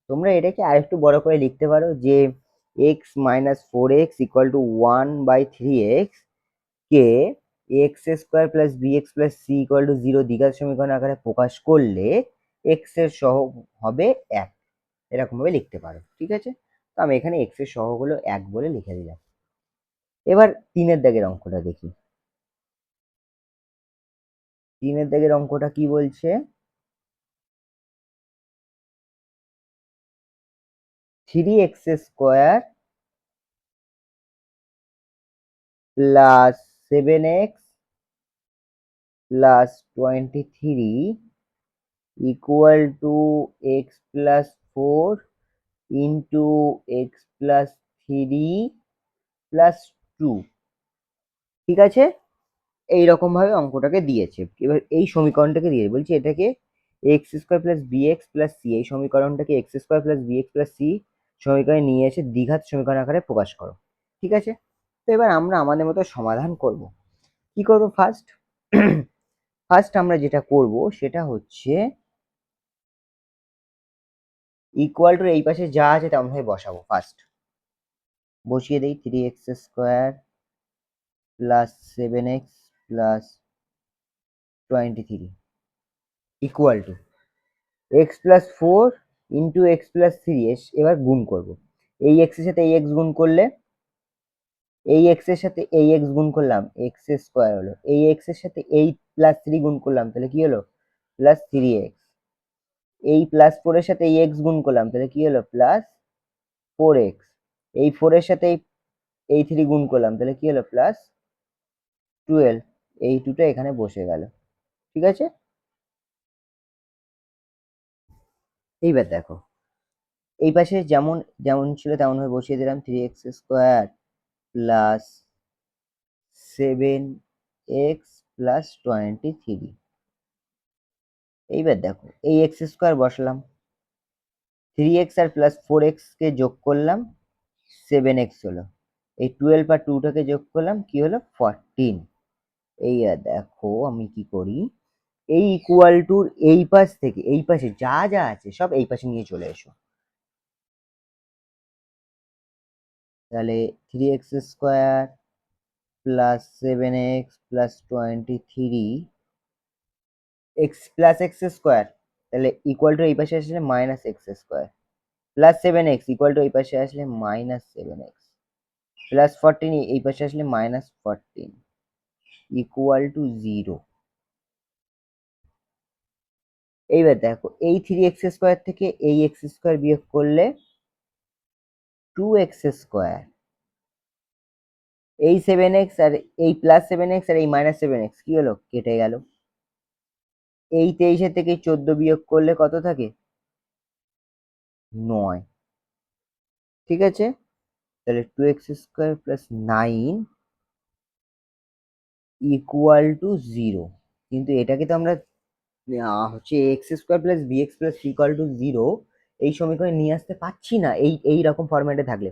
তোমরা এটাকে আরেকটু বড় করে লিখতে পারো যে x - 4x = 1/3x কে x² + bx + c = 0 দ্বিঘাত সমীকরণ আকারে প্রকাশ করলে x এর সহগ হবে 1, এরকম ভাবে লিখতে পারো। ঠিক আছে, তো আমি এখানে x এর সহগ হলো 1 বলে লিখে দিলাম। এবার 3-এর দাগের অঙ্কটা দেখি। 3-এর দাগের অঙ্কটা কি বলছে, 3x² plus 7x plus 23 equal to x plus 4 into x plus 3 plus 2। ঠিক আছে, এইরকম ভাবে অঙ্কটাকে দিয়েছে। এবার এই সমীকরণটাকে দিয়ে বলছি এটাকে x² plus bx plus c, এই সমীকরণটাকে x² plus bx plus c সমীকরণে নিয়ে এসে দ্বিঘাত সমীকরণ আকারে প্রকাশ করো। ঠিক আছে, তো এবার আমরা আমাদের মতো সমাধান করব। কি করব, ফার্স্ট ফার্স্ট আমরা যেটা করব সেটা হচ্ছে ইকুয়াল টু এই পাশে যা আছে তেমন ভাবে বসাবো। ফার্স্ট বসিয়ে দেই 3x² plus 7x plus 23 equal to x plus 4 into x plus 3, এবার গুণ করব। এই x এর সাথে এই x গুণ করলে, এই x এর সাথে এই x গুণ করলাম x² হলো, এই x এর সাথে এই প্লাস 3 গুণ করলাম তাহলে কি হলো প্লাস 3x, এই প্লাস 4 এর সাথে এই x গুণ করলাম তাহলে কি হলো প্লাস 4x, এই 4 এর সাথে এই 3 গুণ করলাম তাহলে কি হলো প্লাস 12, এই 2টা এখানে বসে গেল। ঠিক আছে, এইবার দেখো এই পাশে যেমন যেমন ছিল তেমন ভাবে বসিয়ে দিলাম 3x² প্লাস 7x প্লাস 23। এইবার দেখো এই x² বসালাম, 3x আর প্লাস 4x কে যোগ করলাম 7x হলো, এই 12 আর 2টাকে যোগ করলাম কি হলো 14। এই দেখো আমি কি করি, এই ইকুয়াল টুর এই পাশ থেকে এই পাশে যা যা আছে সব এই পাশে নিয়ে চলে এসো। তাহলে 3x² plus 7x plus 23 x plus x², তাহলে ইকুয়াল টু এই পাশে আসলে -x² plus 7x equal to এই পাশে আসলে -7x প্লাস 14 এই পাশে আসলে -14 ইকুয়াল টু 0। এইবার দেখো এই 3x² থেকে এই x² বিয়োগ করলে 2x², এই 7x আর এই প্লাস 7x আর এই -7x কি হলো, কেটে গেল। এই 23 থেকে 14 বিয়োগ করলে কত থাকে, 9। ঠিক আছে, তাহলে 2x² প্লাস 9 ইকুয়াল টু 0। কিন্তু এটাকে তো আমরা হচ্ছে x² plus bx plus c equal to 0 এই সমীকরণে নিয়ে আসতে পারছি না এই রকম ফরম্যাটে থাকলে।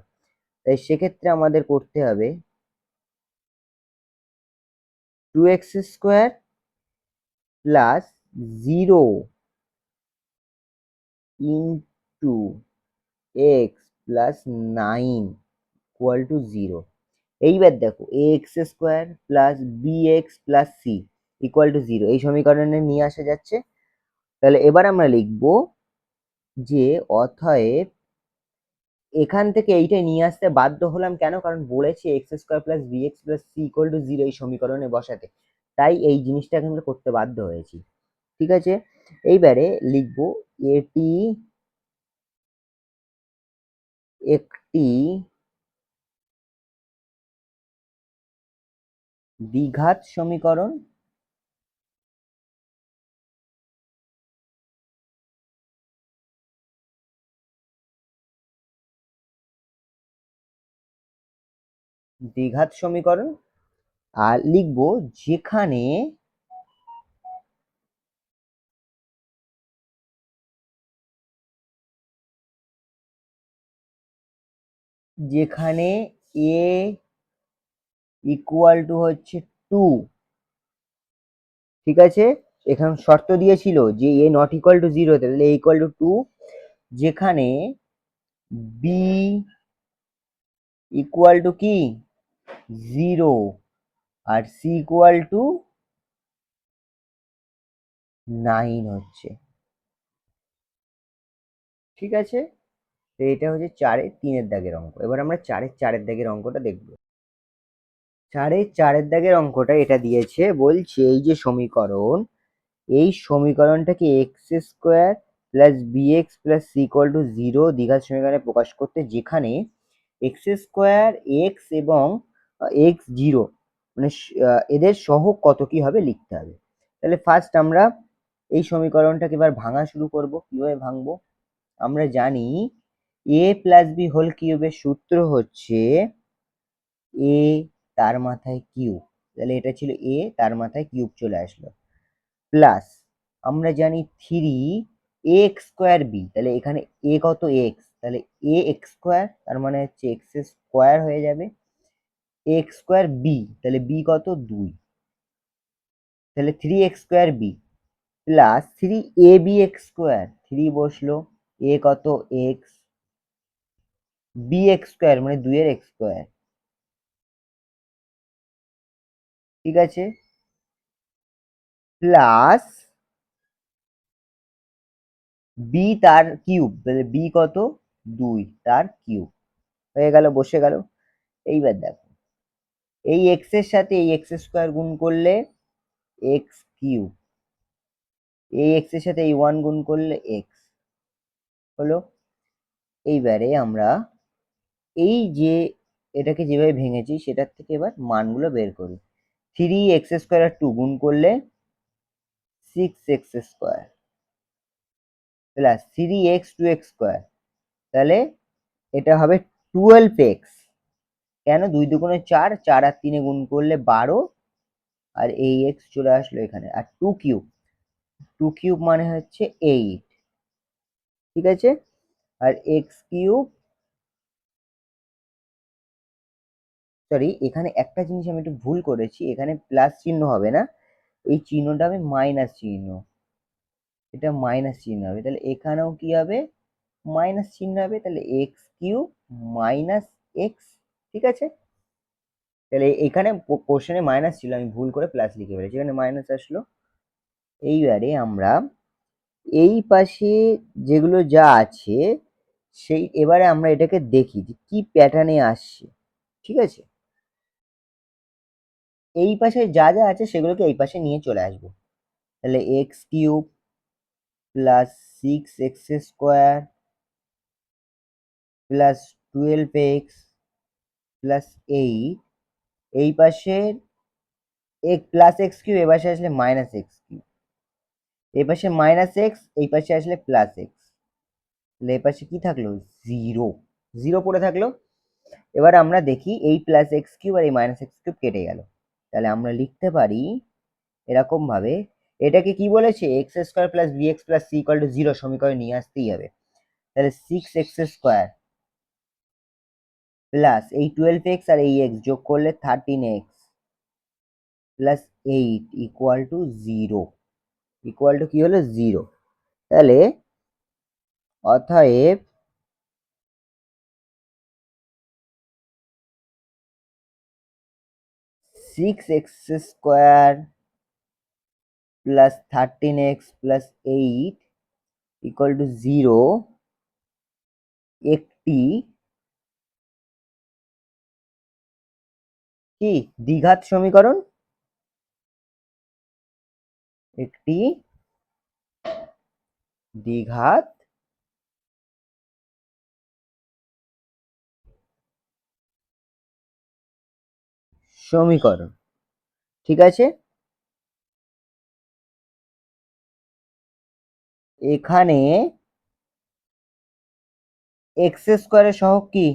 তাই সেক্ষেত্রে আমাদের করতে হবে 2x² plus 0 into x plus 9 equal to 0। এইবার দেখো ax² plus bx plus c equal to 0 এই সমীকরণে নিয়ে আসা যাচ্ছে। তাহলে এবার আমরা লিখব যে অতএব এখান থেকে এইটাই নিয়ে আসতে বাধ্য হলাম কেন, কারণ বলেছে x² plus bx plus c equal to 0 এই সমীকরণে বসাতে, তাই এই জিনিসটাকে আমরা করতে বাধ্য হয়েছি। ঠিক আছে, এইবারে লিখব এটি একটি দ্বিঘাত সমীকরণ দ্বিঘাত সমীকরণ আর লিখব যেখানে যেখানে a ইকুয়াল টু হচ্ছে 2। ঠিক আছে, এখানে শর্ত দিয়েছিল যে a নট ইকুয়াল টু 0, তাহলে a ইকুয়াল টু 2, যেখানে b ইকুয়াল টু কি 0 আর c ইকুয়াল টু 9 হচ্ছে। ঠিক আছে, তো এটা হচ্ছে 4-3 দাগের অঙ্ক। এবার আমরা 4-4 দাগের অঙ্কটা দেখব। 4-4 দাগের অঙ্কটা এটা দিয়েছে, বলছে এই যে সমীকরণ, এই সমীকরণটাকে x² plus bx plus c equal to 0 দ্বিঘাত সমীকরণে প্রকাশ করতে, যেখানে x² x এবং x0 মানে এদের সহগ কত কি হবে লিখতে হবে। তাহলে ফার্স্ট আমরা এই সমীকরণটাকে এবার ভাঙা শুরু করব। কিভাবে ভাঙবো, আমরা জানি a প্লাস বি হোল কিউবের সূত্র হচ্ছে a তার মাথায় কিউব, তাহলে এটা ছিল a তার মাথায় কিউব চলে আসলো, প্লাস আমরা জানি 3ax²b, তাহলে এখানে a কত x, তাহলে ax², তার মানে হচ্ছে x² হয়ে যাবে, ax²b, তাহলে b কত 2, তাহলে 3x²b প্লাস 3ab(x²), 3 বসলো, a কত x, bx² মানে 2 এর x²। ঠিক আছে, প্লাস b তার কিউব, তাহলে b কত 2 তার কিউব হয়ে গেল, বসে গেল। এইবার দেখো এই x এর সাথে এই x² গুণ করলে x³ এই x এর সাথে এই 1 গুণ করলে x হলো। এইবারে আমরা এই যে এটাকে যেভাবে ভেঙেছি সেটার থেকে এবার মানগুলো বের করি। 3x² আর 2 গুণ করলে 6x² প্লাস 3x 2x², তাহলে এটা হবে 12x। কেন, 2 দুগুণে 4, 4 আর 3 গুণ করলে 12, আর এই x চলে আসলো এখানে, আর 2³ মানে হচ্ছে 8। ঠিক আছে, আর x³ সরি, এখানে একটা জিনিস আমি একটু ভুল করেছি, এখানে প্লাস চিহ্ন হবে না, এই চিহ্নটা হবে মাইনাস চিহ্ন, এটা মাইনাস চিহ্ন হবে, তাহলে এখানেও কি হবে মাইনাস চিহ্ন হবে, তাহলে x³ মাইনাস x ঠিক আছে, তাহলে এখানে কোশ্চেনে মাইনাস ছিল, আমি ভুল করে প্লাস লিখে ফেলেছি, এখানে মাইনাস আসলো। এইবারে আমরা এই পাশে যেগুলো যা আছে সেই এবারে আমরা এটাকে দেখি যে কি প্যাটার্নে আসছে। ঠিক আছে, এই পাশে যা যা আছে সেগুলোকে এই পাশে নিয়ে চলে আসবো। তাহলে x cube plus 6x² plus 12x plus 8, এই পাশে প্লাস এক্স কিউব, এই পাশে আসলে মাইনাস এক্স কিউব, এই পাশে মাইনাস এক্স, এই পাশে আসলে প্লাস এক্স, তাহলে এই পাশে কি থাকলো, জিরো, জিরো পড়ে থাকলো। এবার আমরা দেখি এই প্লাস এক্স কিউব আর এই মাইনাস এক্স কিউব কেটে গেল, তাহলে আমরা লিখতে পারি এরকম ভাবে, এটাকে কি বলেছে, x² plus bx plus c equal to 0 সমীকরণে নিয়ে আসতেই হবে। তাহলে 6x² প্লাস এই 12x আর এই x যোগ করলে 13x plus 8 equal to 0, equal to কি হলো, 0। তাহলে অতএব 6x² plus 13x plus 8 equal to 0 একটি কি দ্বিঘাত সমীকরণ, একটি দ্বিঘাত সমীকরণ। ঠিক আছে, এখানে এক্স স্কোয়ারের সহগ কি,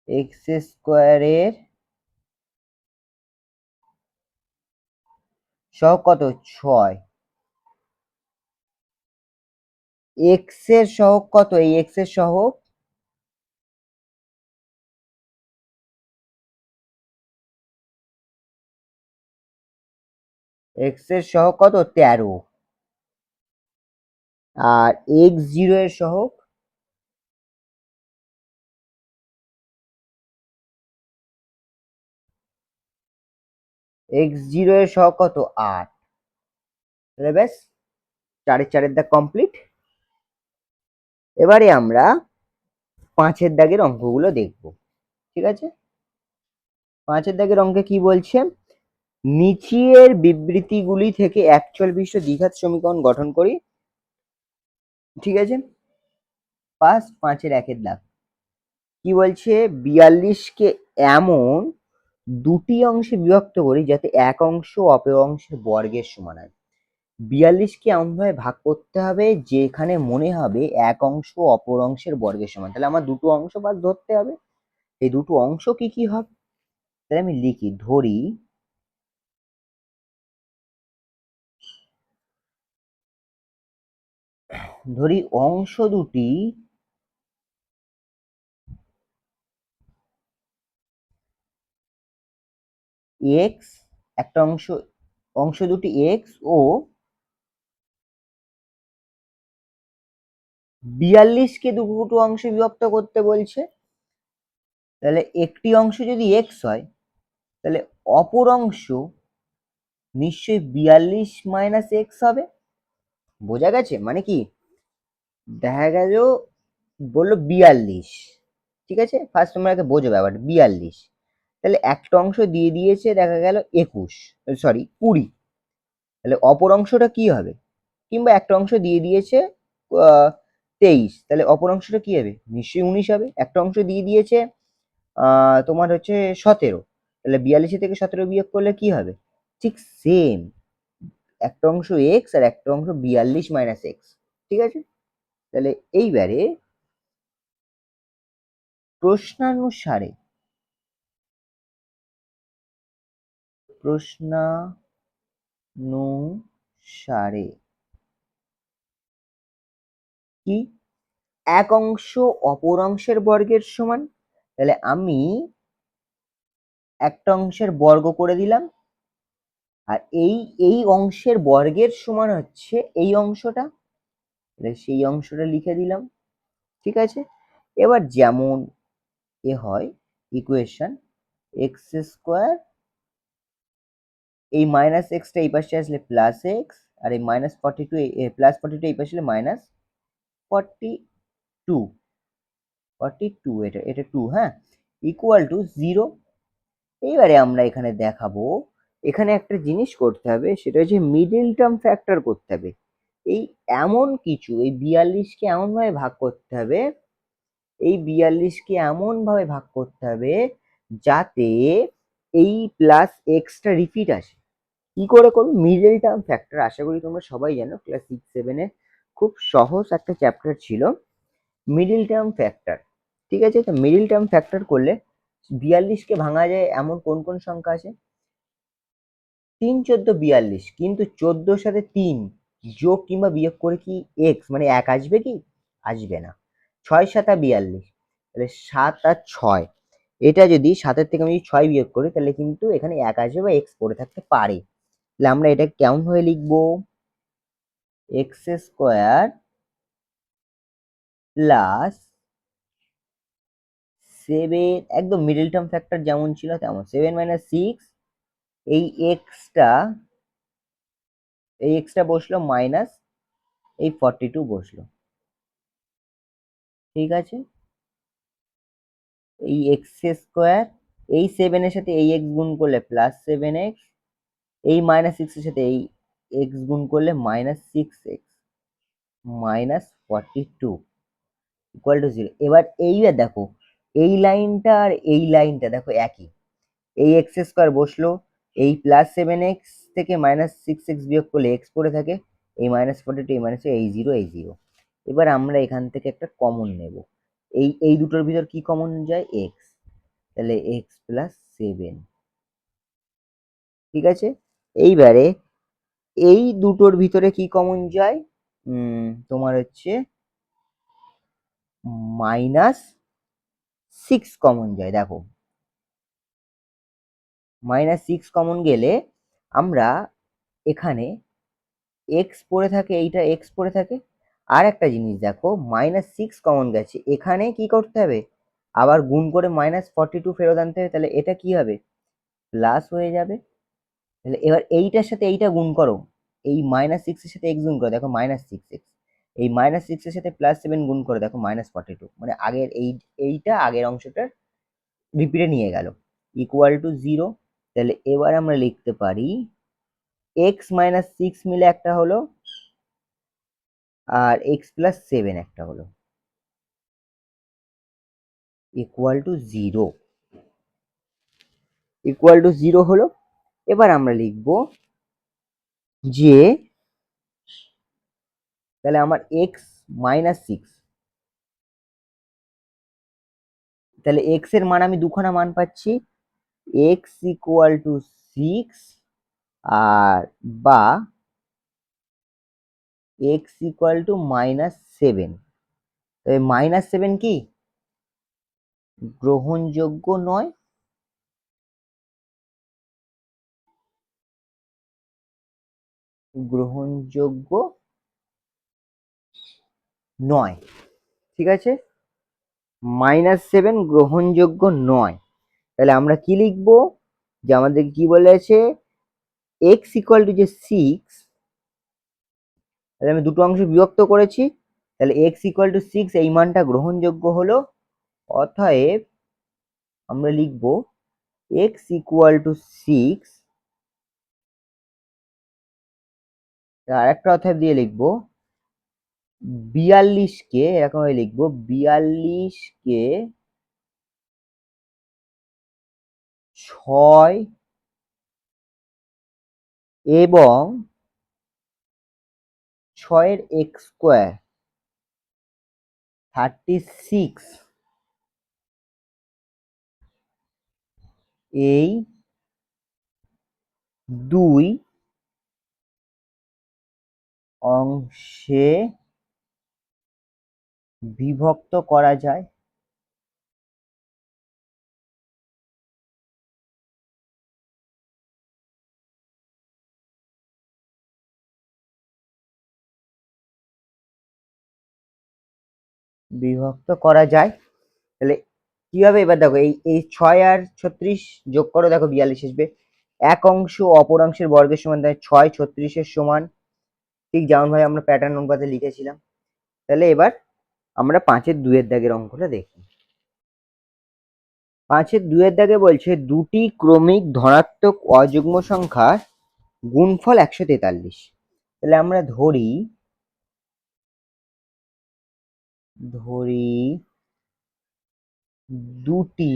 এক্স স্কোয়ারের সহগ কত, 6, এক্স এর সহগ কত, এই এক্স এর সহগ এক্স এর সহগ কত, 13, আর এক্স জিরো এর সহগ এক্স জিরো এর সহগ কত, 8। তাহলে ব্যাস, 4 4 দাগ কমপ্লিট। এবারে আমরা 5 দাগের অঙ্কগুলো দেখব। ঠিক আছে, 5 দাগের অঙ্কে কি বলছে, নিচের বিবৃতিগুলি থেকে একচল বিশিষ্ট দ্বিঘাত সমীকরণ গঠন করি। ঠিক আছে, 5 এর দাগ কি বলছে, 42কে এমন দুটি অংশে বিভক্ত করি যাতে এক অংশ অপর অংশের বর্গের সমান হয়। 42কে এমনভাবে ভাগ করতে হবে যেখানে মনে হবে এক অংশ অপর অংশের বর্গের সমান, তাহলে আমার দুটো অংশ বাদ ধরতে হবে। এই দুটো অংশ কি কি হবে, তাহলে আমি লিখি, ধরি অংশ দুটি এক্স, একটা অংশ, অংশ দুটি এক্স ও 42কে দুটো অংশে বিভক্ত করতে বলছে। তাহলে একটি অংশ যদি এক্স হয় তাহলে অপর অংশ নিশ্চয়ই 42 মাইনাস এক্স হবে। বোঝা গেছে, মানে কি, দেখা গেল বললো 42, ঠিক আছে, ফার্স্ট তোমরা আগে বোঝো ব্যাপারটা, 42, তাহলে একটা অংশ দিয়ে দিয়েছে দেখা গেল 21, সরি 20, তাহলে অপর অংশটা কি হবে, কিংবা একটা অংশ দিয়ে দিয়েছে 23, তাহলে অপর অংশটা কি হবে, নিশ্চয়ই 19 হবে। একটা অংশ দিয়ে দিয়েছে তোমার হচ্ছে 17, তাহলে 42 থেকে 17 বিয়োগ করলে কি হবে, ঠিক সেম, একটা অংশ এক্স আর একটা অংশ 42 মাইনাস এক্স। ঠিক আছে, তাহলে এইবারে প্রশ্নানুসারে প্রশ্নানুসারে কি এক অংশ অপর অংশের বর্গের সমান, তাহলে আমি একটা অংশের বর্গ করে দিলাম, আর এই এই অংশের বর্গের সমান হচ্ছে এই অংশটা, তাহলে সেই অংশটা লিখে দিলাম। ঠিক আছে, এবার যেমন এ হয় ইকুয়েশন এক্স স্কোয়ার, এই মাইনাস এক্সটা এই পাশে আসলে প্লাস এক্স, আর এই মাইনাস 42 প্লাস 42 এই পাশে আসলে মাইনাস 42, 42 এটা এটা 2, হ্যাঁ, ইকুয়াল টু 0। এইবারে আমরা এখানে দেখাবো, এখানে একটা জিনিস করতে হবে, সেটা হচ্ছে মিডল টার্ম ফ্যাক্টর করতে হবে। এই এমন কিছু, এই 42কে এমনভাবে ভাগ করতে হবে, এই 42কে এমনভাবে ভাগ করতে হবে যাতে এই প্লাস এক্সটা রিপিট আসে। কি করে করবো? মিডল টার্ম ফ্যাক্টর আশা করি তোমরা সবাই জানো, ক্লাস 6-7 খুব সহজ একটা চ্যাপ্টার ছিল মিডল টার্ম ফ্যাক্টর। ঠিক আছে, তো মিডল টার্ম ফ্যাক্টর করলে 42কে ভাঙা যায় এমন কোন কোন সংখ্যা আছে? 3, 14, 42, কিন্তু 14-র সাথে 3 যোগ কিংবা বিয়োগ করে কি এক্স মানে 1 আসবে কি? আসবে না। 6 7 42, তাহলে 7 আর 6, এটা যদি 7-এর থেকে আমি 6 বিয়োগ করি তাহলে কিন্তু এখানে 1 আসবে বা এক্স পড়ে থাকতে পারে। তাহলে আমরা এটা কেমন ভাবে লিখবো? এক্স স্কোয়ার প্লাস 7, একদম মিডল টার্ম ফ্যাক্টর যেমন ছিল তেমন, 7 - 6, এই এক্সটা বসলো মাইনাস এই 42 বসলো। ঠিক আছে, এই এক্স স্কোয়ার, এই 7-এর সাথে এই এক্স গুণ করলে প্লাস 7x, এই মাইনাস 6-এর সাথে এই এক্স গুণ করলে minus 6x minus 42 equal to 0। এবার এইবার দেখো, এই লাইনটা আর এই লাইনটা দেখো একই, এই এক্স স্কোয়ার বসলো, এই প্লাস 7x থেকে মাইনাস 6x বিয়োগ করলে এক্স পড়ে থাকে, এই মাইনাস 42, এই মাইনাস এই 0 এই 0। এবার আমরা এখান থেকে একটা কমন নেব, এই দুটোর ভিতর কি কমন যায়? এক্স, তাহলে এক্স প্লাস 7। ঠিক আছে, এইবারে এই দুটোর ভিতরে কি কমন যায়? তোমার হচ্ছে মাইনাস 6 কমন যায়। দেখো মাইনাস 6 কমন গেলে আমরা এখানে এক্স পড়ে থাকে, এইটা এক্স পড়ে থাকে। আর একটা জিনিস দেখো, মাইনাস 6 কমন গেছে, এখানে কি করতে হবে? আবার গুণ করে মাইনাস 42 ফেরত আনতে হবে, তাহলে এটা কি হবে? প্লাস হয়ে যাবে। তাহলে এবার এইটার সাথে এইটা গুণ করো, এই মাইনাস 6 এর সাথে এক্স গুণ করো, দেখো মাইনাস 6x, এই মাইনাস 6 এর সাথে প্লাস 7 গুণ করে দেখো মাইনাস 42, মানে আগের এইটা আগের অংশটা রিপিটে নিয়ে গেল, ইকুয়াল টু 0। তাহলে এবার আমরা লিখতে পারি এক্স মাইনাস 6 মিলে একটা হলো, আর এক্স প্লাস 7 একটা হলো, ইকুয়াল টু 0, ইকুয়াল টু 0 হলো। এবার আমরা লিখব যে তাহলে আমার এক্স মাইনাস 6, তাহলে এক্স এর মান আমি দুখানা মান পাচ্ছি, এক্স ইকুয়াল টু 6 আর বা এক্স ইকুয়াল টু -7। তবে -7 কি গ্রহণযোগ্য নয়? গ্রহণযোগ্য নয়। ঠিক আছে, -7 গ্রহণযোগ্য নয়। তাহলে আমরা কি লিখবো? যে আমাদের কি বলেছে, এক্স ইকুয়াল টু যে 6, তাহলে আমি দুটো অংশ বিভক্ত করেছি, তাহলে এক্স ইকুয়াল টু 6 এই মানটা গ্রহণযোগ্য হলো। অতএব আমরা লিখব এক্স ইকুয়াল টু 6, আর একটা অতএব দিয়ে লিখবো 42কে, এরকম ভাবে লিখবো 42কে 6 এবং 6-এর এক্স স্কোয়ার 36, এই দুই অংশে বিভক্ত করা যায়। বিভক্ত করা যায়, তাহলে কিভাবে, এবার দেখো এই এই 6 আর 36 যোগ করো, দেখো 42 আসবে। এক অংশ অপর অংশের বর্গের সমান, তাই 6 36-এর সমান, ঠিক যেমন ভাবে আমরা প্যাটার্ন অনুপাতে লিখেছিলাম। তাহলে এবার আমরা 5-এর 2-এর দাগের অঙ্কটা দেখি। 5-এর 2-এর দাগে বলছে দুটি ক্রমিক ধনাত্মক অযুগ্ম সংখ্যার গুণফল 143। তাহলে আমরা ধরি ধরি দুটি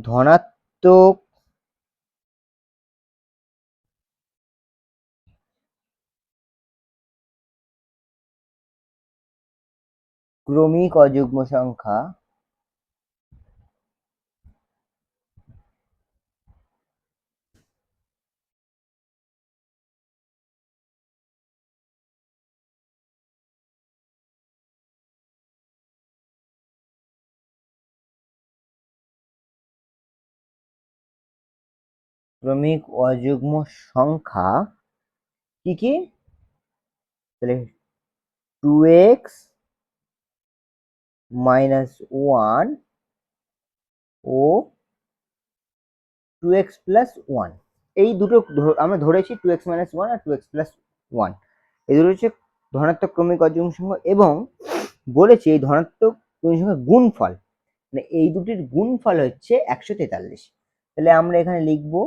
ধনাত্মক ক্রমিক অযুগ্ম সংখ্যা ক্রমিক অযুগ্ম সংখ্যা কি কি? তাহলে 2x মাইনাস 1 ও 2x প্লাস 1, এই দুটো আমরা ধরেছি 2x মাইনাস 1 আর 2x প্লাস 1, এই দুটো হচ্ছে ধনাত্মক ক্রমিক অযুগ্ম সংখ্যা, এবং বলেছি এই ধনাত্মক ক্রমিক সংখ্যার গুণফল, মানে এই দুটির গুণফল হচ্ছে 143। তাহলে আমরা এখানে লিখবো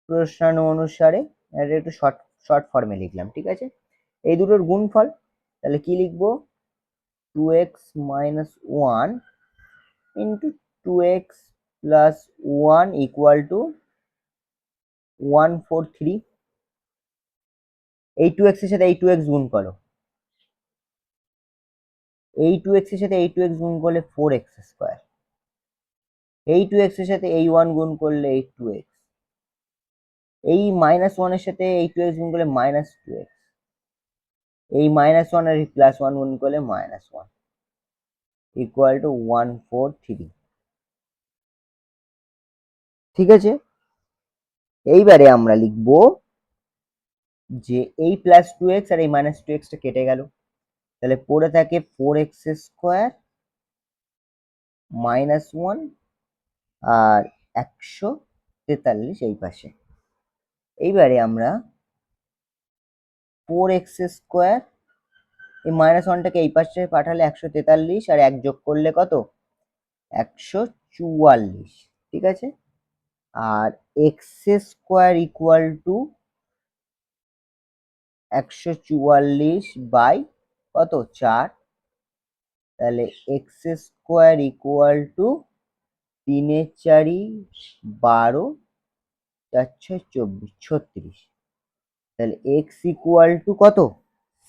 প্রশ্ন অনুসারে, এটা একটু শর্ট শর্ট ফর্মে লিখলাম, ঠিক আছে। এই দুটোর গুণফল, তাহলে কি লিখবো, 2x minus 1 into 2x plus 1 equal to 143। এই 2x এর সাথে এই 2x গুণ করো, এই 2x এর সাথে এই 2x গুণ করলে 4x স্কোয়ার, এই 2x এর সাথে এই 1 গুণ করলে এই 2x, এই মাইনাস 1 এর সাথে এই 2x গুণ করলে মাইনাস 2x, এই মাইনাস 1 আর প্লাস 1 গুণ করলে মাইনাস 1 ইকুয়াল টু 143। ঠিক আছে, এইবারে আমরা লিখব যে এই প্লাস 2x আর এই মাইনাস 2x টা কেটে গেল, তাহলে পড়ে থাকে 4x স্কোয়ার মাইনাস 1 আর 143 এই পাশে। এইবারে আমরা 4x স্কোয়ার, এই মাইনাস 1টাকে এই পাশে পাঠালে 143, আর 1 যোগ করলে কত, 144, ঠিক আছে। আর x square equal to 144 by কত, 4, তাহলে এক্স স্কোয়ার ইকুয়াল টু 3 × 4 = 12, 4 × 6 = 24, 36। তাহলে এক্স ইকুয়াল টু কত,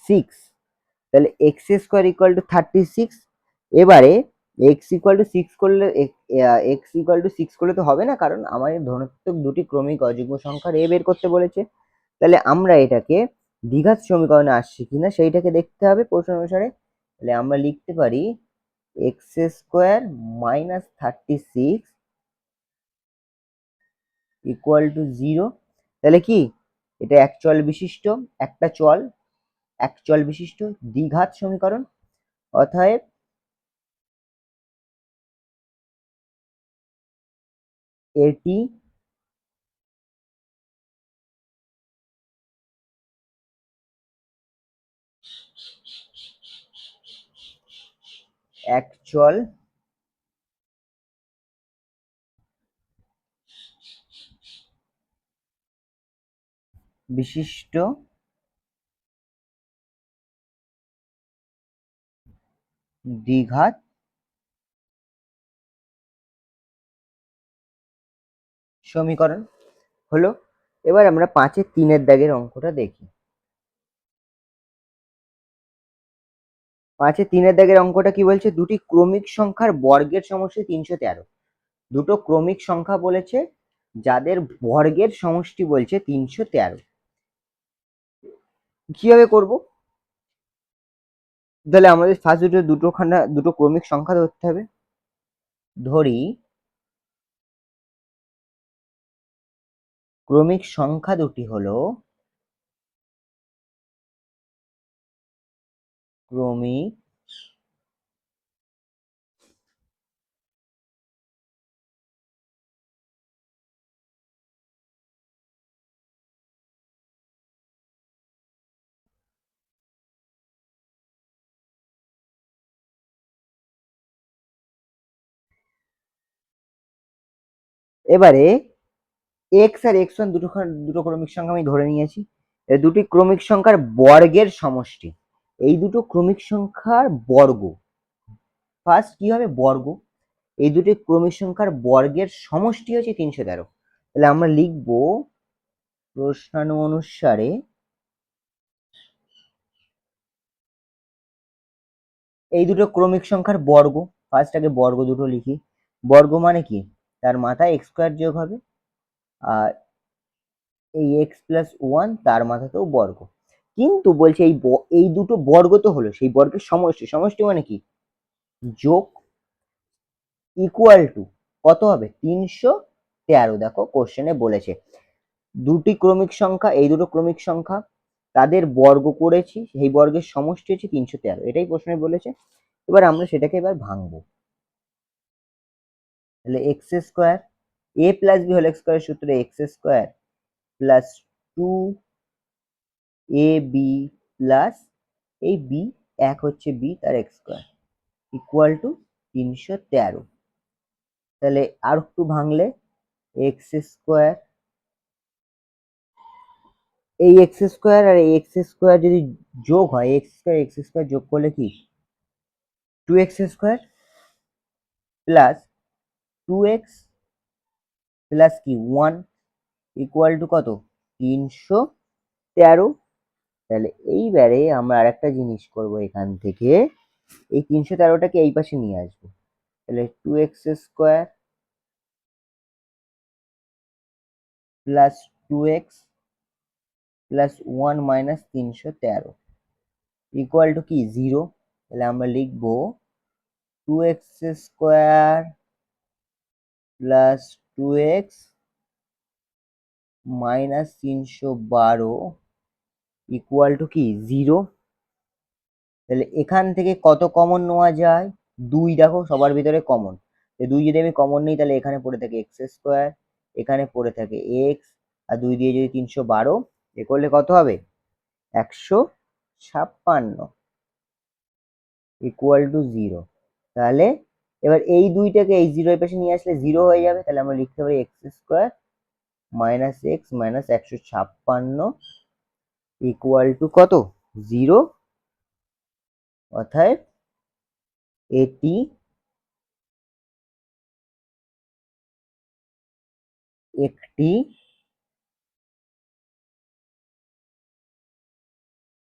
6। তাহলে এক্স স্কোয়ার ইকুয়াল টু 36। এবারে এক্স ইকুয়াল টু 6 করলে, এক্স ইকুয়াল টু 6 করলে তো হবে না, কারণ আমাদের ধনাত্মক দুটি ক্রমিক অযুগ্ম সংখ্যার এ বের করতে বলেছে। তাহলে আমরা এটাকে দ্বিঘাত সমীকরণে আসছে কিনা সেইটাকে দেখতে হবে প্রশ্ন অনুসারে। তাহলে আমরা লিখতে পারি x square minus 36 equal to 0। তাহলে কি, এটা এক চল বিশিষ্ট, একটা চল এক চল বিশিষ্ট দ্বিঘাত সমীকরণ, অতএব এটি এক চল বিশিষ্ট দ্বিঘাত সমীকরণ হলো। এবার আমরা 5-এর 3-এর দাগের অঙ্কটা দেখি। 5-এর 3-এর দাগের অঙ্কটা কি বলছে, দুটি ক্রমিক সংখ্যার বর্গের সমষ্টি 313। দুটো ক্রমিক সংখ্যা বলেছে যাদের বর্গের সমষ্টি বলছে 313। কিভাবে করব, তাহলে আমাদের ফার্স্ট দুটো ক্রমিক সংখ্যা ধরতে হবে। ধরি ক্রমিক সংখ্যা দুটি হলো ক্রমিক এবারে এক্স আর এক্স ওয়ান দুটো ক্রমিক সংখ্যা আমি ধরে নিয়েছি। দুটি ক্রমিক সংখ্যার বর্গের সমষ্টি, এই দুটো ক্রমিক সংখ্যার বর্গ, ফার্স্ট কি হবে বর্গ, এই দুটি ক্রমিক সংখ্যার বর্গের সমষ্টি হচ্ছে 313। তাহলে আমরা লিখবো প্রশ্নানু অনুসারে এই দুটো ক্রমিক সংখ্যার বর্গ, ফার্স্ট আগে বর্গ দুটো লিখি। বর্গ মানে কি, তার মাথায় এক্স স্কোয়ার যোগ হবে, আর এই এক্স প্লাস ওয়ান তার মাথাতেও বর্গ। কিন্তু বলছে এই দুটো বর্গ তো হলো, সেই বর্গের সমষ্টি, সমষ্টি মানে কি যোগ, ইকুয়াল টু কত হবে 313। দেখো কোশ্চেনে বলেছে দুটি ক্রমিক সংখ্যা, এই দুটো ক্রমিক সংখ্যা তাদের বর্গ করেছি, সেই বর্গের সমষ্টি হচ্ছে 313, এটাই প্রশ্নে বলেছে। এবার আমরা সেটাকে এবার ভাঙবো। তাহলে এক্স স্কোয়ার, এ প্লাস বি হোল স্কোয়ারের সূত্রে x square plus 2 A B plus এই বি এক হচ্ছে বি তার এক্স স্কোয়ার ইকুয়াল টু 313। তাহলে আর একটু ভাঙলে এক্স স্কোয়ার, এই এক্স স্কোয়ার আর এই এক্স স্কোয়ার যদি যোগ হয়, এক্স স্কোয়ার যোগ করলে কি 2x square plus 2x plus কি 1 ইকুয়াল টু কত 313। তাহলে এইবারে আমরা আর একটা জিনিস করবো, এখান থেকে এই 313টাকে এই পাশে নিয়ে আসবো। তাহলে 2x square plus 2x plus 1 minus 313 equal to কি 0। তাহলে আমরা লিখবো 2x square plus 2x minus 312 equal to কি 0। তাহলে এখান থেকে কত কমন নেওয়া যায়, 2 দেখো সবার ভিতরে কমন, 2 যদি আমি কমন নিই তাহলে এখানে পড়ে থাকে এক্স স্কোয়ার, এখানে পড়ে থাকে এক্স, আর 2 দিয়ে যদি 312 এ করলে কত হবে 156 ইকুয়াল টু 0। তাহলে এবার এই দুইটাকে এই 0 এর পাশে নিয়ে আসলে 0 হয়ে যাবে। তাহলে আমরা লিখতে পারি x square minus x minus 156 equal to কত 0। অর্থাৎ এটি একটি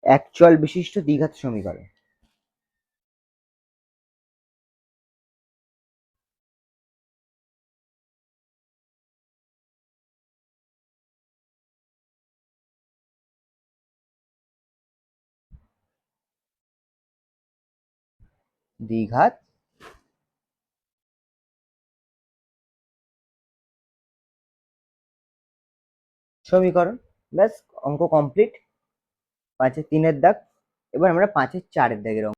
একচল বিশিষ্ট দ্বিঘাত সমীকরণ। দ্বিঘাত সমীকরণ। ব্যাস অঙ্ক কমপ্লিট। 5-এর 3-এর দাগ। এবার আমরা 5-এর 4-এর দাগের অঙ্ক